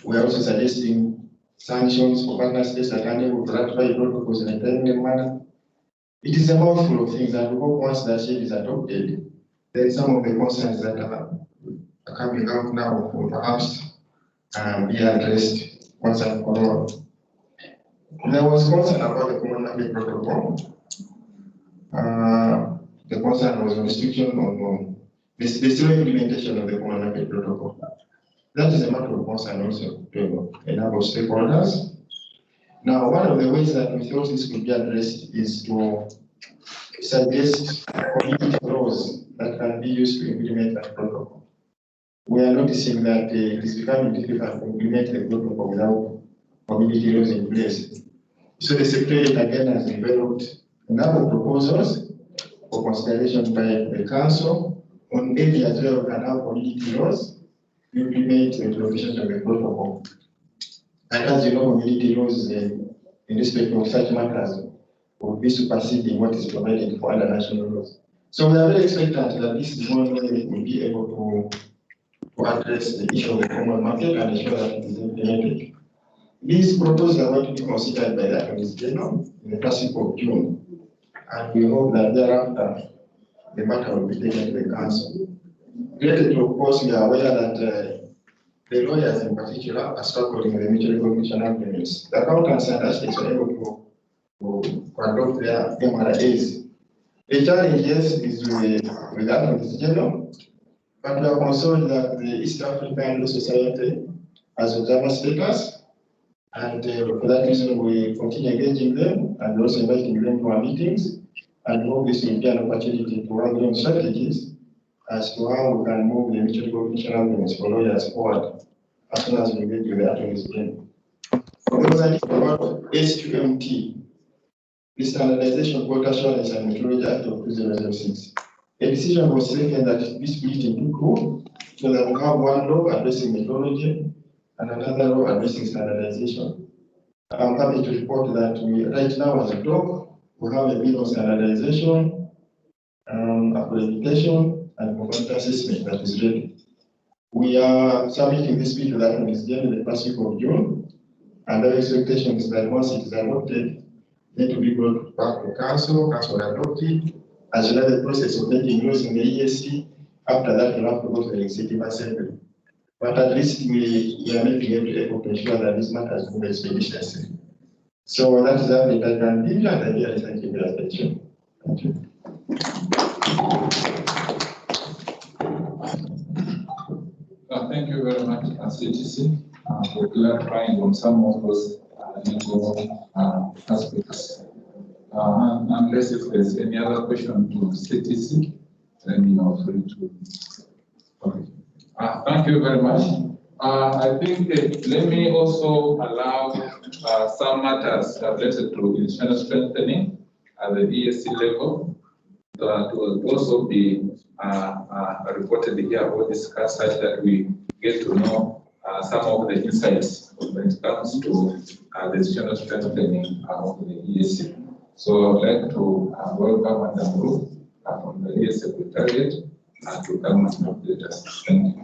We are also suggesting sanctions for partner states that are unable to ratify protocols in a timely manner. It is a mouthful of things, and we hope once that shade is adopted, then some of the concerns that coming up now will perhaps be addressed once and for all. There was concern about the Common Market Protocol. The concern was a restriction on the slow implementation of the Common Market Protocol. That is a matter of concern also to a number of stakeholders. Now, one of the ways that we thought this could be addressed is to suggest community laws that can be used to implement that protocol. We are noticing that it is becoming difficult to implement the protocol without community laws in place. So the Secretariat again has developed a number of proposals for consideration by the Council on areas where we can have community laws to implement the provisions of the protocol. And as you know, community laws in respect of such matters will be superseding what is provided for other national laws. So we are very expectant that this is one way we will be able to address the issue of the common market and ensure that it is implemented. These proposals are going to be considered by the Attorney General in the first week of June, and we hope that thereafter the matter will be taken to the Council. Related to, of course, we are aware that the lawyers in particular are struggling with the mutual recognition agreements. The accountants and estates are able to adopt their MRAs. The challenge, yes, is with the Attorney General, but we are concerned that the East African Law Society has observer status, and for that reason we continue engaging them and also inviting them to our meetings, and hope this will be an opportunity to work on strategies as to how we can move the mutual recognition agreements for lawyers forward as soon as we get to the Attorney General. There was an issue about S2MT, the Standardization, Quality Assurance and Methodology Act of 2006. A decision was taken that it be split into two, so that we have one law addressing methodology and another law addressing standardization. I'm happy to report that we, right now as a talk, we have a bill on standardization, accreditation, and component assessment that is ready. We are submitting this bill to the Attorney General in the first week of June, and our expectation is that once it is adopted, it will be brought back to Council, Council will adopt it, as well as the process of making laws in the EAC. After that, we'll have to go to the Executive Assembly. But at least we are making every effort to ensure that this matter is moved expeditiously. So that is the update I can give you, and I really thank you for your attention. Thank you. Thank you very much, CTC, for clarifying on some of those legal aspects. Unless if there's any other question to CTC, then you are free to. Okay. Thank you very much. I think let me also allow some matters related to institutional strengthening at the EAC level that will also be reported here or discussed, such that we get to know some of the insights when it comes to the institutional strengthening of the EAC. So I would like to welcome Madam Ruth from the EAC Secretariat to come and update us. Thank you.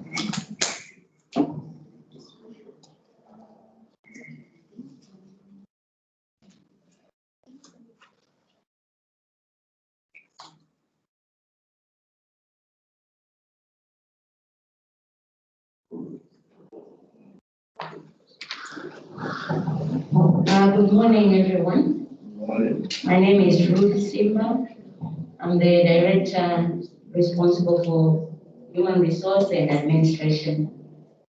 Good morning, everyone. Good morning. My name is Ruth Simba. I'm the Director responsible for Human Resource and Administration.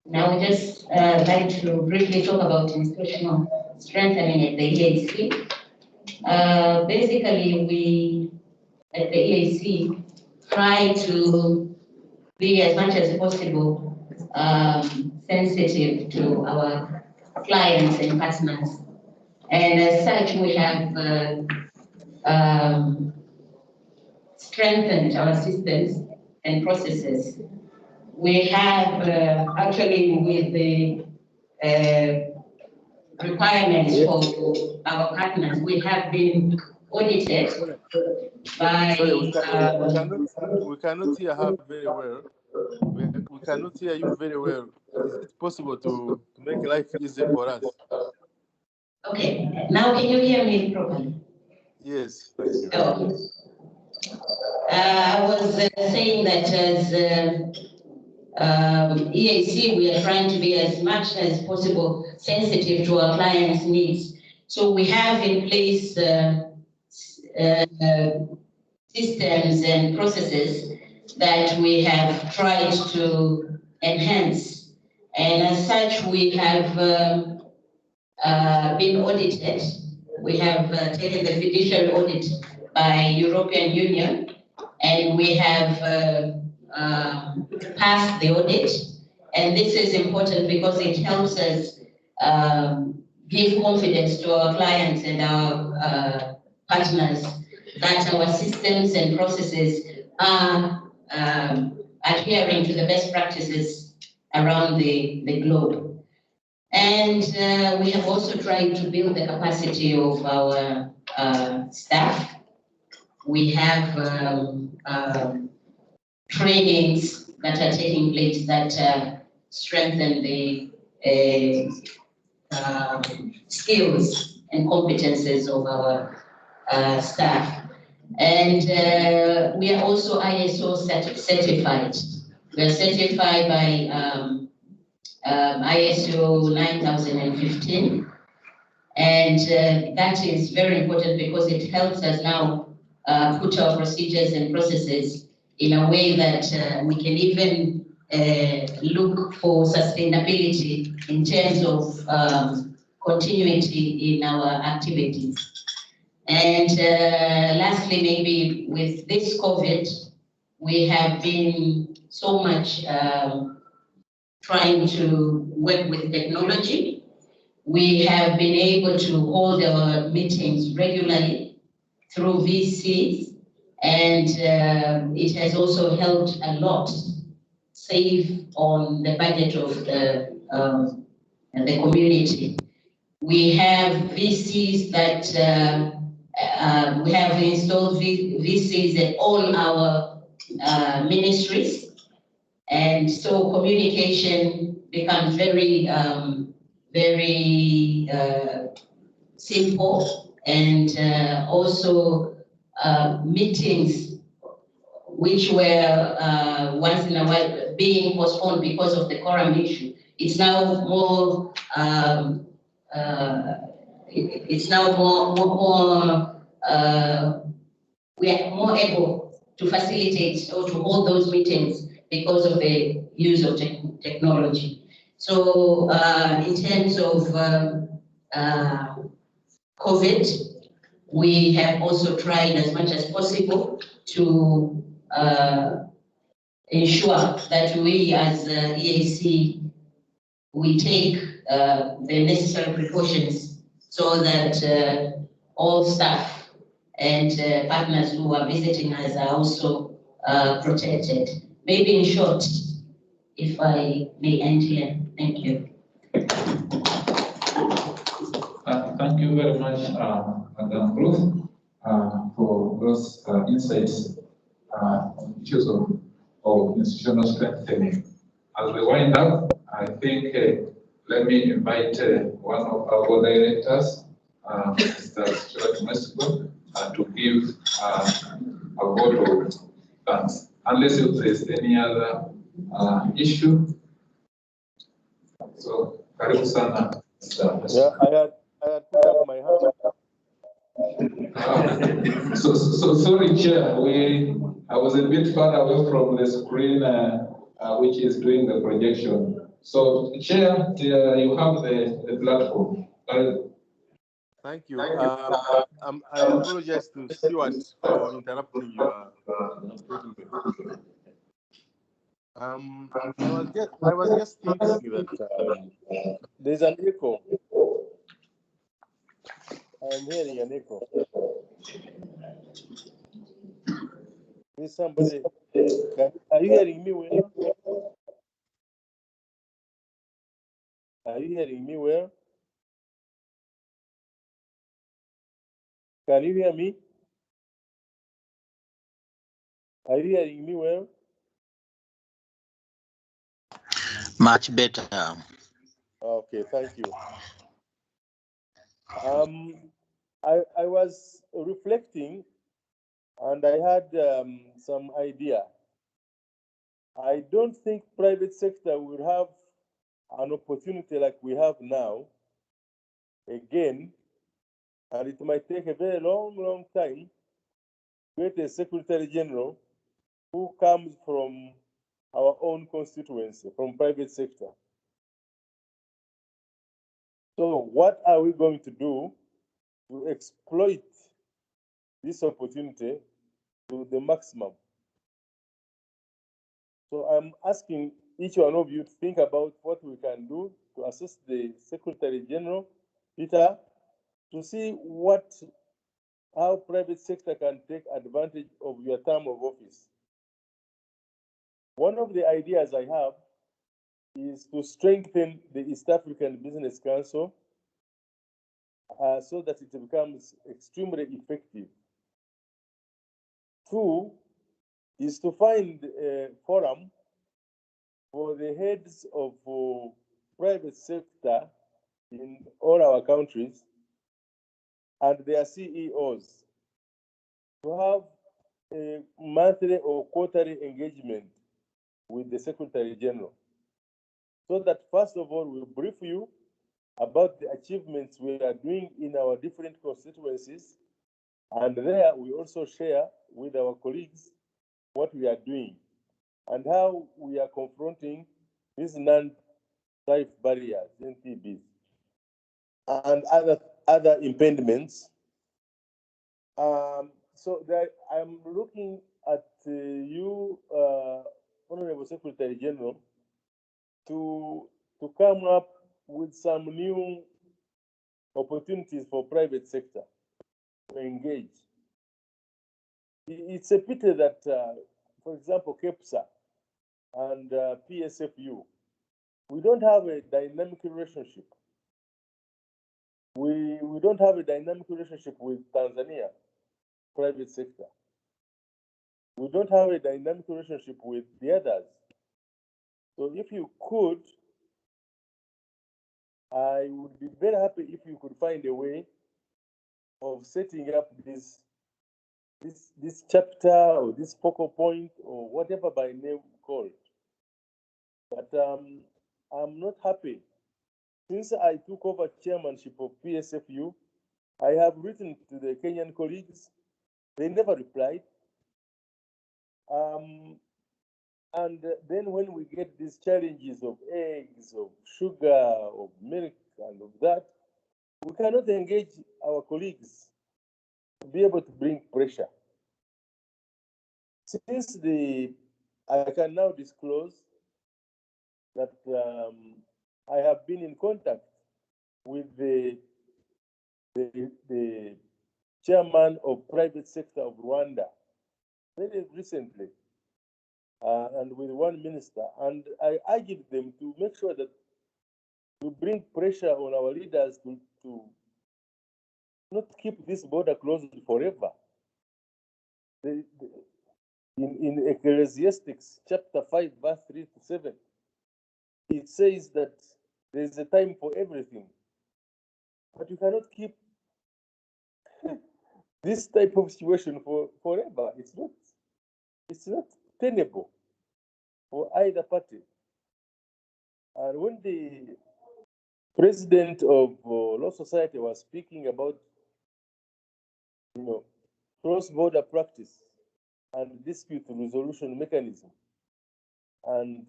Now, I would just like to briefly talk about institutional strengthening at the EAC. Basically, we at the EAC try to be as much as possible sensitive to our clients and partners. And as such, we have strengthened our systems and processes. We have actually with the requirements for our partners, we have been audited by... Sorry, we cannot hear her very well. We cannot hear you very well. Is it possible to make life easier for us? Okay, now can you hear me properly? Yes, thank you. Okay. I was saying that as EAC, we are trying to be as much as possible sensitive to our clients' needs. So we have in place systems and processes that we have tried to enhance. And as such, we have been audited. We have taken the fiduciary audit by European Union, and we have passed the audit. And this is important because it helps us give confidence to our clients and our partners that our systems and processes are adhering to the best practices around the globe. And we have also tried to build the capacity of our staff. We have trainings that are taking place that strengthen the skills and competences of our staff. And we are also ISO certified. We are certified by ISO 9015. And that is very important because it helps us now put our procedures and processes in a way that we can even look for sustainability in terms of continuity in our activities. And lastly, maybe with this COVID, we have been so much trying to work with technology. We have been able to hold our meetings regularly through VCs, and it has also helped a lot save on the budget of the community. We have VCs that we have installed VCs at all our ministries, and so communication becomes very simple, and also meetings which were once in a while being postponed because of the quorum issue. It's now more we are more able to facilitate or to hold those meetings because of the use of technology. So in terms of COVID, we have also tried as much as possible to ensure that we as EAC, we take the necessary precautions so that all staff and partners who are visiting us are also protected. Maybe in short, if I may end here. Thank you. Thank you very much, Madam Ruth, for those insights on issues of institutional strengthening. As we wind up, I think let me invite one of our board directors, Mr. Stuart Mexico, to give a vote of thanks. Unless if there's any other issue. So, karibu sana. Yeah, I had put up my hand. So sorry, Chair. I was a bit far away from the screen, which is doing the projection. So, Chair, you have the platform. Thank you. I apologize to Stuart for interrupting your statement. I was just thinking that there's an echo. I'm hearing an echo. Is somebody? Are you hearing me well? Are you hearing me well? Can you hear me? Are you hearing me well? Much better. Okay, thank you. I was reflecting, and I had some idea. I don't think private sector will have an opportunity like we have now again, and it might take a very long time to get a Secretary General who comes from our own constituency, from private sector. So what are we going to do to exploit this opportunity to the maximum? So I'm asking each one of you to think about what we can do to assist the Secretary General, Peter, to see how private sector can take advantage of your term of office. One of the ideas I have is to strengthen the East African Business Council so that it becomes extremely effective. Two is to find a forum for the heads of private sector in all our countries and their CEOs to have a monthly or quarterly engagement with the Secretary General, so that first of all we'll brief you about the achievements we are doing in our different constituencies, and there we also share with our colleagues what we are doing and how we are confronting these non-tariff barriers, NTBs, and other impediments. So I'm looking at you, Honorable Secretary General, to come up with some new opportunities for private sector to engage. It's a pity that, for example, KEPSA and PSFU, we don't have a dynamic relationship. We don't have a dynamic relationship with Tanzania private sector. We don't have a dynamic relationship with the others. So if you could, I would be very happy if you could find a way of setting up this chapter or this focal point or whatever by name called. But I'm not happy. Since I took over chairmanship of PSFU, I have written to the Kenyan colleagues. They never replied. And then when we get these challenges of eggs, of sugar, of milk, and of that, we cannot engage our colleagues to be able to bring pressure. Since I can now disclose that I have been in contact with the chairman of private sector of Rwanda very recently, and with one minister, and I urged them to make sure that we bring pressure on our leaders to not keep this border closed forever. In Ecclesiastes chapter 5, verse 3 to 7, it says that there is a time for everything, but you cannot keep this type of situation forever. It's not tenable for either party. And when the president of Law Society was speaking about, cross-border practice and dispute resolution mechanism, and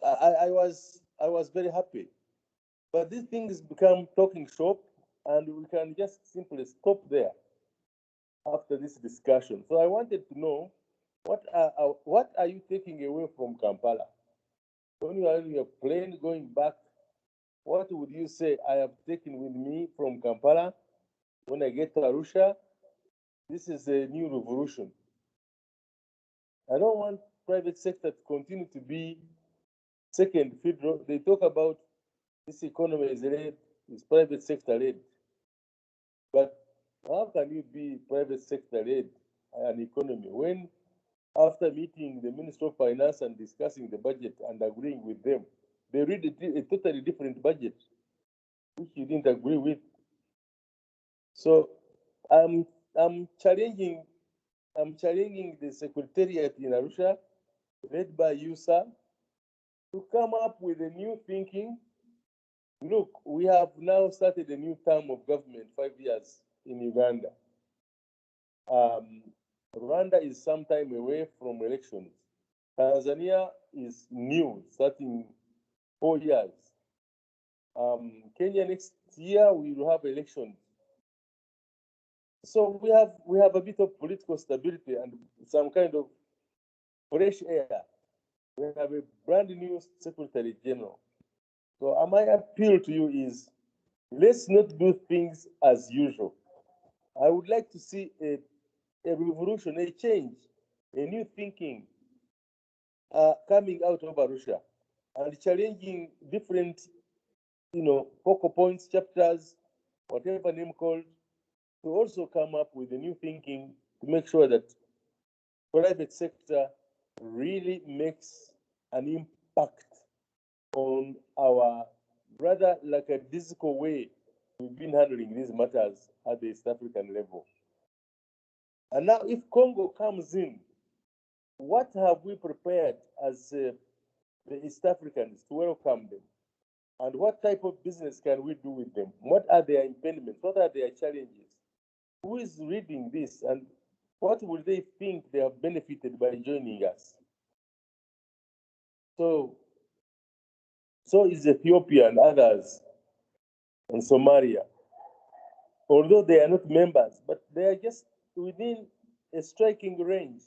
I was very happy. But these things become talking shop, and we can just simply stop there after this discussion. So I wanted to know what are you taking away from Kampala? When you are on your plane going back, what would you say I have taken with me from Kampala? When I get to Arusha, this is a new revolution. I don't want private sector to continue to be second fiddle. They talk about this economy is led, is private sector led. But how can you be private sector led an economy when after meeting the Minister of Finance and discussing the budget and agreeing with them, they read a totally different budget, which you didn't agree with? So I'm challenging I'm challenging the Secretariat in Arusha, led by you, sir, to come up with a new thinking. Look, we have now started a new term of government, 5 years in Uganda. Rwanda is some time away from elections. Tanzania is new, starting 4 years. Kenya next year we will have elections. So we have a bit of political stability and some kind of fresh air. We have a brand new Secretary General. So my appeal to you is, let's not do things as usual. I would like to see a revolution, a change, a new thinking coming out of Arusha and challenging different, focal points, chapters, whatever name called, to also come up with a new thinking to make sure that private sector really makes an impact on our rather lackadaisical way we've been handling these matters at the East African level. And now if Congo comes in, what have we prepared as the East Africans to welcome them? And what type of business can we do with them? What are their impediments? What are their challenges? Who is reading this? And what will they think they have benefited by joining us? So is Ethiopia and others, and Somalia. Although they are not members, but they are just within a striking range.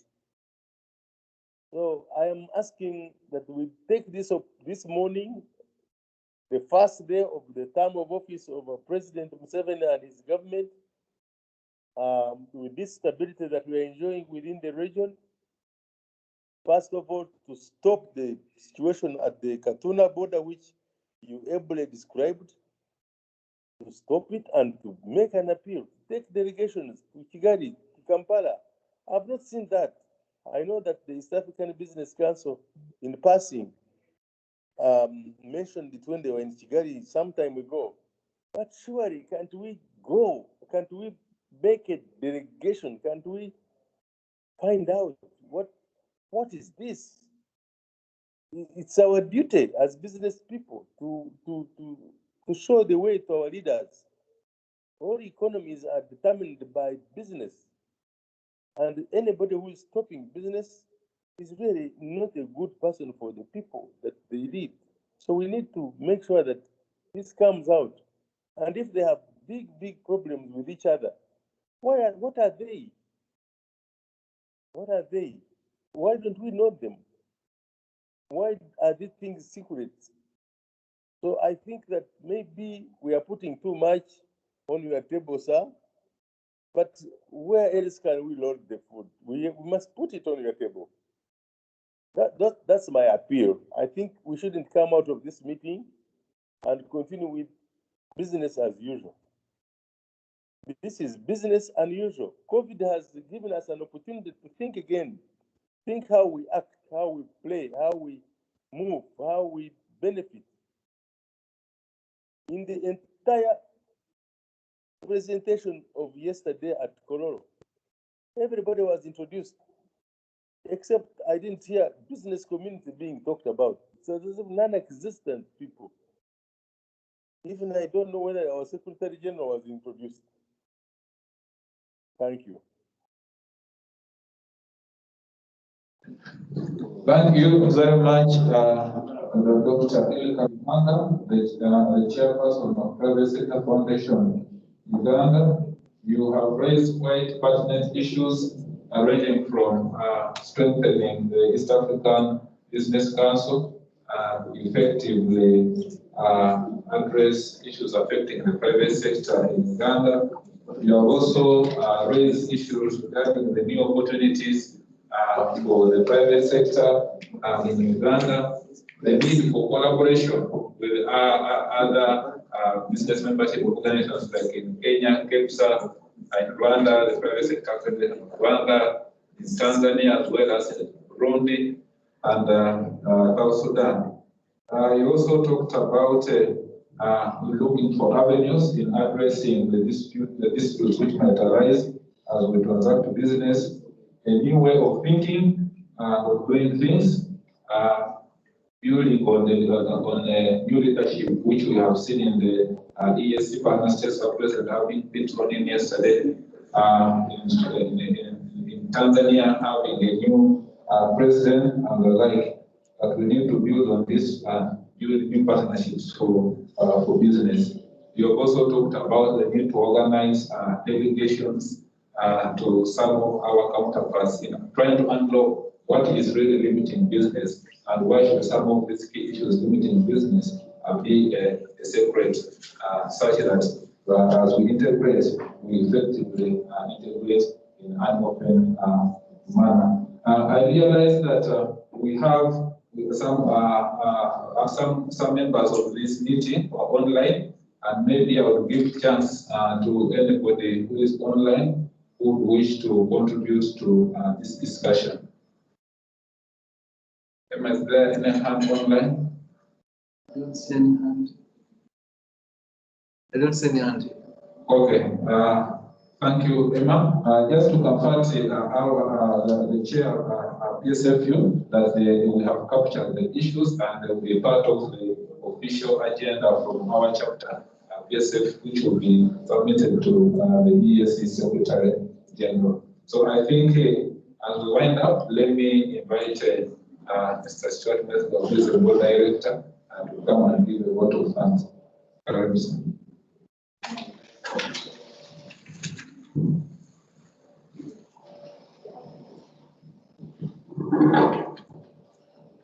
So I am asking that we take this up this morning, the first day of the term of office of President Museveni and his government, with this stability that we are enjoying within the region. First of all, to stop the situation at the Katuna border, which you ably described, to stop it and to make an appeal. Take delegations to Kigali, to Kampala. I've not seen that. I know that the East African Business Council, in passing, mentioned it when they were in Kigali some time ago. But surely, can't we go? Can't we make a delegation? Can't we find out what is this? It's our duty as business people to show the way to our leaders. All economies are determined by business. And anybody who is stopping business is really not a good person for the people that they lead. So we need to make sure that this comes out. And if they have big problems with each other, what are they? What are they? Why don't we know them? Why are these things secret? So I think that maybe we are putting too much on your table, sir. But where else can we load the food? We must put it on your table. That's my appeal. I think we shouldn't come out of this meeting and continue with business as usual. This is business unusual. COVID has given us an opportunity to think again. Think how we act, how we play, how we move, how we benefit. In the entire presentation of yesterday at Kororo, everybody was introduced, except I didn't hear business community being talked about. So there's non-existent people. Even I don't know whether our Secretary General was introduced. Thank you. Thank you very much, Dr. Ilka Manga, the chairperson of Private Sector Foundation Uganda. You have raised quite pertinent issues ranging from strengthening the East African Business Council and effectively address issues affecting the private sector in Uganda. You have also raised issues regarding the new opportunities for the private sector in Uganda, the need for collaboration with other business membership organizations like in Kenya, KEPSA, in Rwanda, the private sector in Rwanda, in Tanzania, as well as in Burundi and South Sudan. You also talked about looking for avenues in addressing the disputes which might arise as we transact business. new way of thinking, of doing things, building on the new leadership which we have seen in the EAC partner states of president having been thrown in yesterday. In Tanzania having a new president and the like, that we need to build on this and build new partnerships for business. You have also talked about the need to organize delegations to some of our counterparts in trying to unlock what is really limiting business and why should some of these key issues limiting business be a separate, such that as we integrate, we effectively integrate in an open manner. I realize that we have some members of this meeting are online, and maybe I will give chance to anybody who is online who would wish to contribute to this discussion. Is there any hand online? I don't see any hand. I don't see any hand. Okay. Thank you, Emma. Just to confirm the chair of PSFU that we have captured the issues and they will be part of the official agenda from our chapter, PSF, which will be submitted to the EAC Secretary General. So I think as we wind up, let me invite Mr. Stuart Method, who is the board director, to come and give a vote of thanks.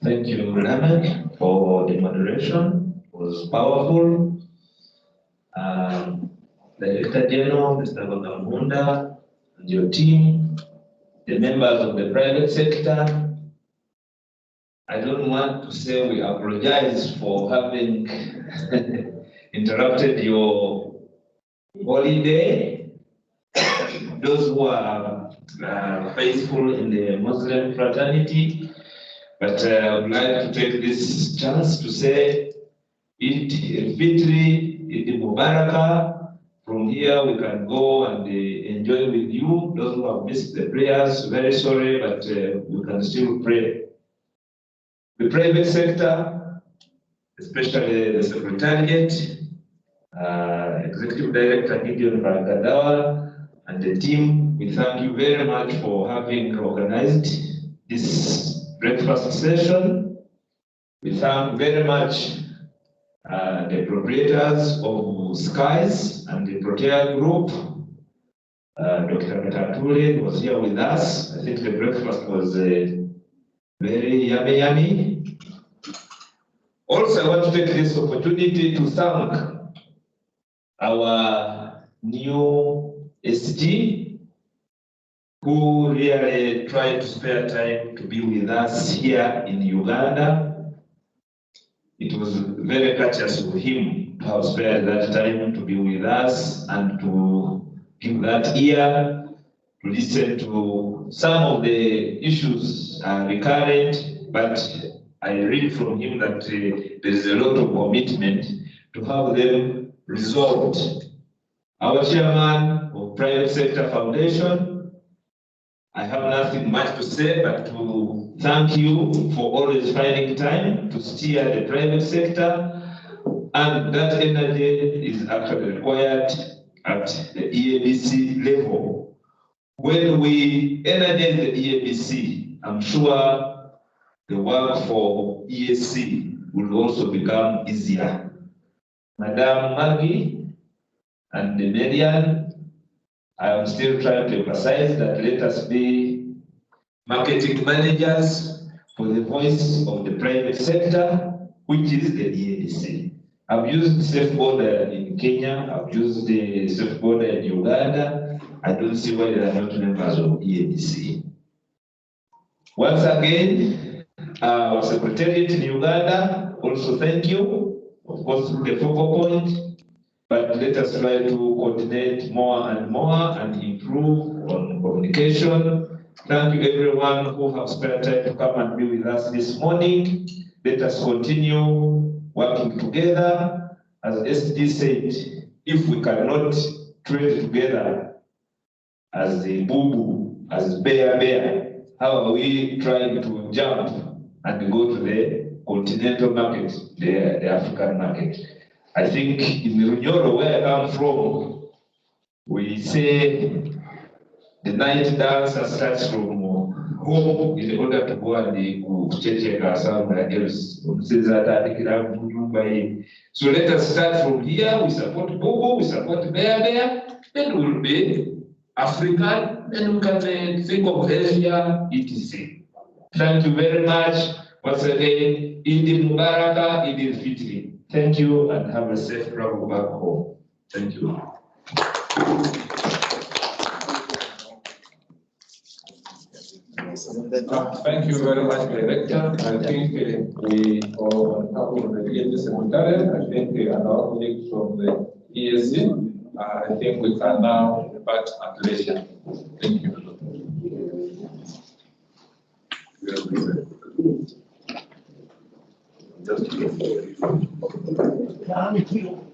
Thank you, Mohammed, for the moderation. It was powerful. Director General, Mr. Bagamunda, and your team, the members of the private sector. I don't want to say we apologize for having interrupted your holiday. Those who are faithful in the Muslim fraternity, but I would like to take this chance to say, Eid al-Fitr, Eid Mubarakah. From here we can go and enjoy with you. Those who have missed the prayers, very sorry, but we can still pray. The private sector, especially the Secretariat, Executive Director Gideon Baragadawa, and the team, we thank you very much for having organized this breakfast session. We thank very much the proprietors of Skies and the Protea Group. Dr. Katatule was here with us. I think the breakfast was very yummy. Also, I want to take this opportunity to thank our new SG, who really tried to spare time to be with us here in Uganda. It was very courteous of him to have spared that time to be with us and to give that ear to listen to some of the issues recurrent, but I read from him that there is a lot of commitment to have them resolved. Our chairman of Private Sector Foundation, I have nothing much to say but to thank you for always finding time to steer the private sector, and that energy is actually required at the EABC level. When we energize the EABC, I'm sure the work for EAC will also become easier. Madam Maggie and Marian, I am still trying to emphasize that let us be marketing managers for the voice of the private sector, which is the EABC. I've used Safe Border in Kenya, I've used the Safe Border in Uganda. I don't see why they are not members of EABC. Once again, our Secretariat in Uganda, also thank you, of course, through the focal point, but let us try to coordinate more and more and improve on communication. Thank you everyone who have spent time to come and be with us this morning. Let us continue working together. As SD said, if we cannot trade together as the boo-boo, as bear. How are we trying to jump and go to the continental market, the African market? I think in Runyoro, where I come from, we say the night dancer starts from home in order to go and check somewhere else. So let us start from here. We support Bogo, we support Bear, then we'll be African, then we can think of Asia, etc. Thank you very much. Once again, Eid Mubarak, Eid Fitri. Thank you and have a safe travel back home. Thank you. Thank you very much, Director. I think we, on behalf of the EAC Secretariat, I think and our colleagues from the EAC, I think we can now depart at leisure. Thank you. Thank you.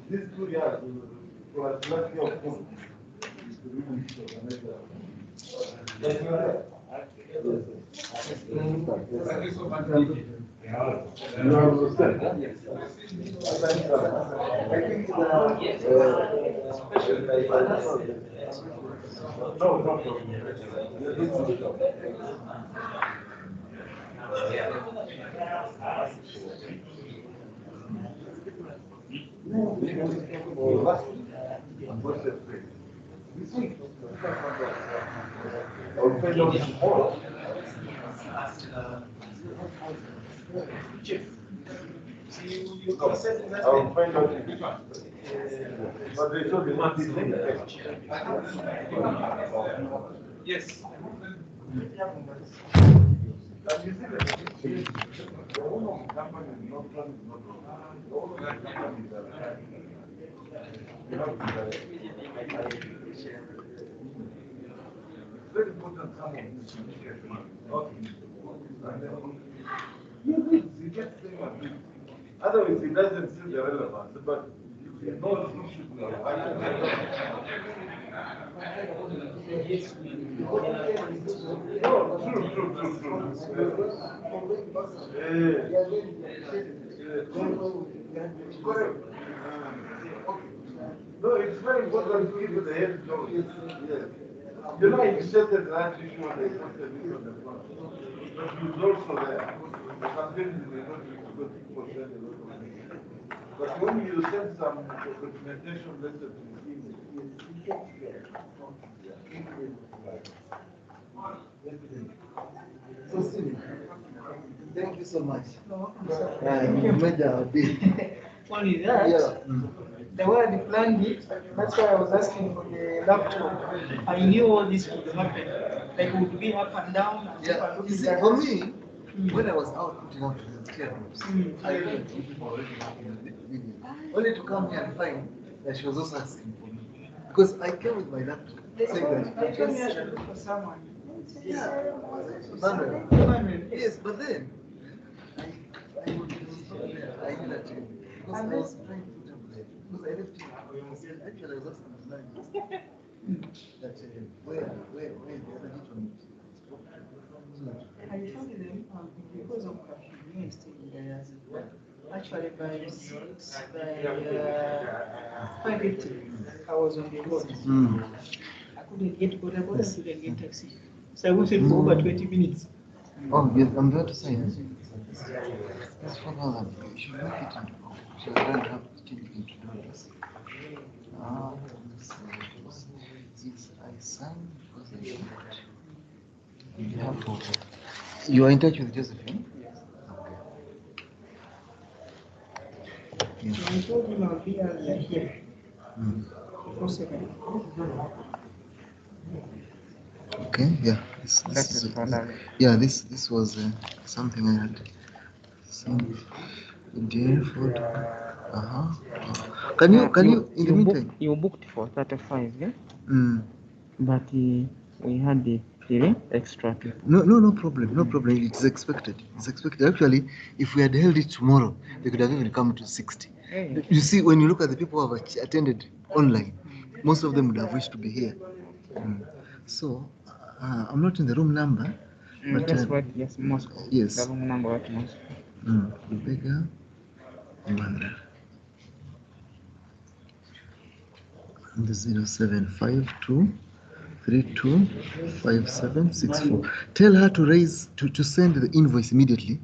These 2 years plus plenty of food. Thank you so much. You understand? Yes. I think no problem. This week, I'll find out tomorrow. I'll find out. But they told me not this thing. Yes. Very important someone. He gets them a bit. Otherwise, he doesn't see the relevance, but he knows he should know. No, true. Correct. No, it's very important to give the head note. Yes. You know, you said that last issue on the front, but he was also there. Sometimes you may not be able to present a lot of things. But when you send some documentation letter to him, thank you so much. You made our day. Only that, Yeah. the way I planned it, that's why I was asking for the laptop. I knew all this would happen. Like, would be up and down. And Yeah, you see, for me, when I was out putting out the schedules, I went to people already working in the union, only to come here and find that she was also asking for me. Because I came with my laptop, saying that. They told me I should look for someone. Yeah, Manuel. Yes, but then, I would there. I knew that because I was trying to put up there. Because I left it. Actually, I was asking the line that where the other gentleman is. I told them because of convenience, actually by 5:50, I was on the road. I couldn't get boda, I couldn't get taxi. So I waited for over 20 minutes. Oh, yes, I'm going to say this. Let's follow that. You should make it into so I don't have to change it into dollars. Yes, I signed because I got on behalf of. You are in touch with Josephine? Yes. Okay. Yeah. So I told him I'll be earlier here. Before 7. Okay, yeah. This was something I had seen. Can you in the meantime? You booked for 35, yeah? But we had the extra people. No problem. It is expected. It's expected. Actually, if we had held it tomorrow, they could have even come to 60. Hey. You see, when you look at the people who have attended online, most of them would have wished to be here. So, I'm not in the room number. But that's what, yes, Moscow. Yes. The room number at Moscow. Rebecca, Amanda. And the 0752325764. Tell her to send the invoice immediately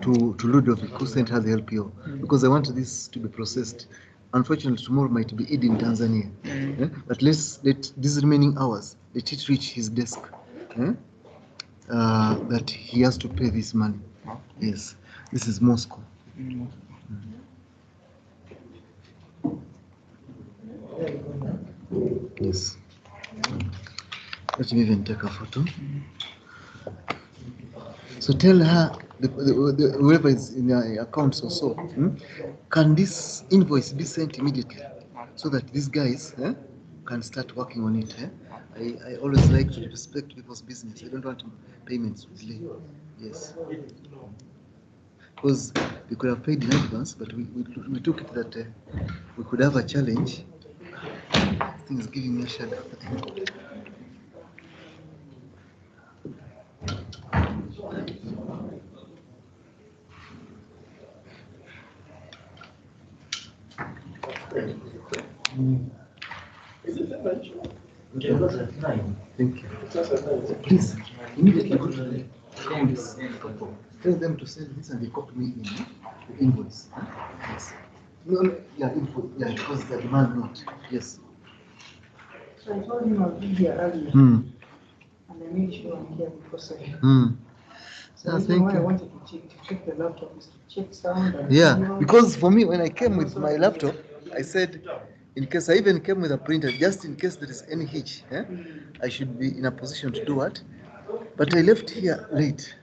to Ludovic, who sent her the LPO, because I want this to be processed. Unfortunately, tomorrow might be Eid in Tanzania. But let these remaining hours, let it reach his desk. That he has to pay this money. Yes, this is Moscow. Yes. Let me even take a photo. So tell her, whoever is in your accounts or so, can this invoice be sent immediately so that these guys can start working on it. I always like to respect people's business. I don't want payments to delay. Yes. Because we could have paid in advance, but we took it that we could have a challenge. This thing is giving me a shadow. Thank you. Please, immediately go to the accounts. Tell them to send this and they copy me in the invoice. Yes. No, yeah, input, yeah, because the demand not. Yes. So I told him I'll be here earlier. Mm. And I made sure I'm here before 7. Mm. So Yeah, the reason why I wanted to check the laptop is to check sound and yeah, video. because for me, when I came with my laptop, I said, in case I even came with a printer, just in case there is any hitch, I should be in a position to do what? But I left here late.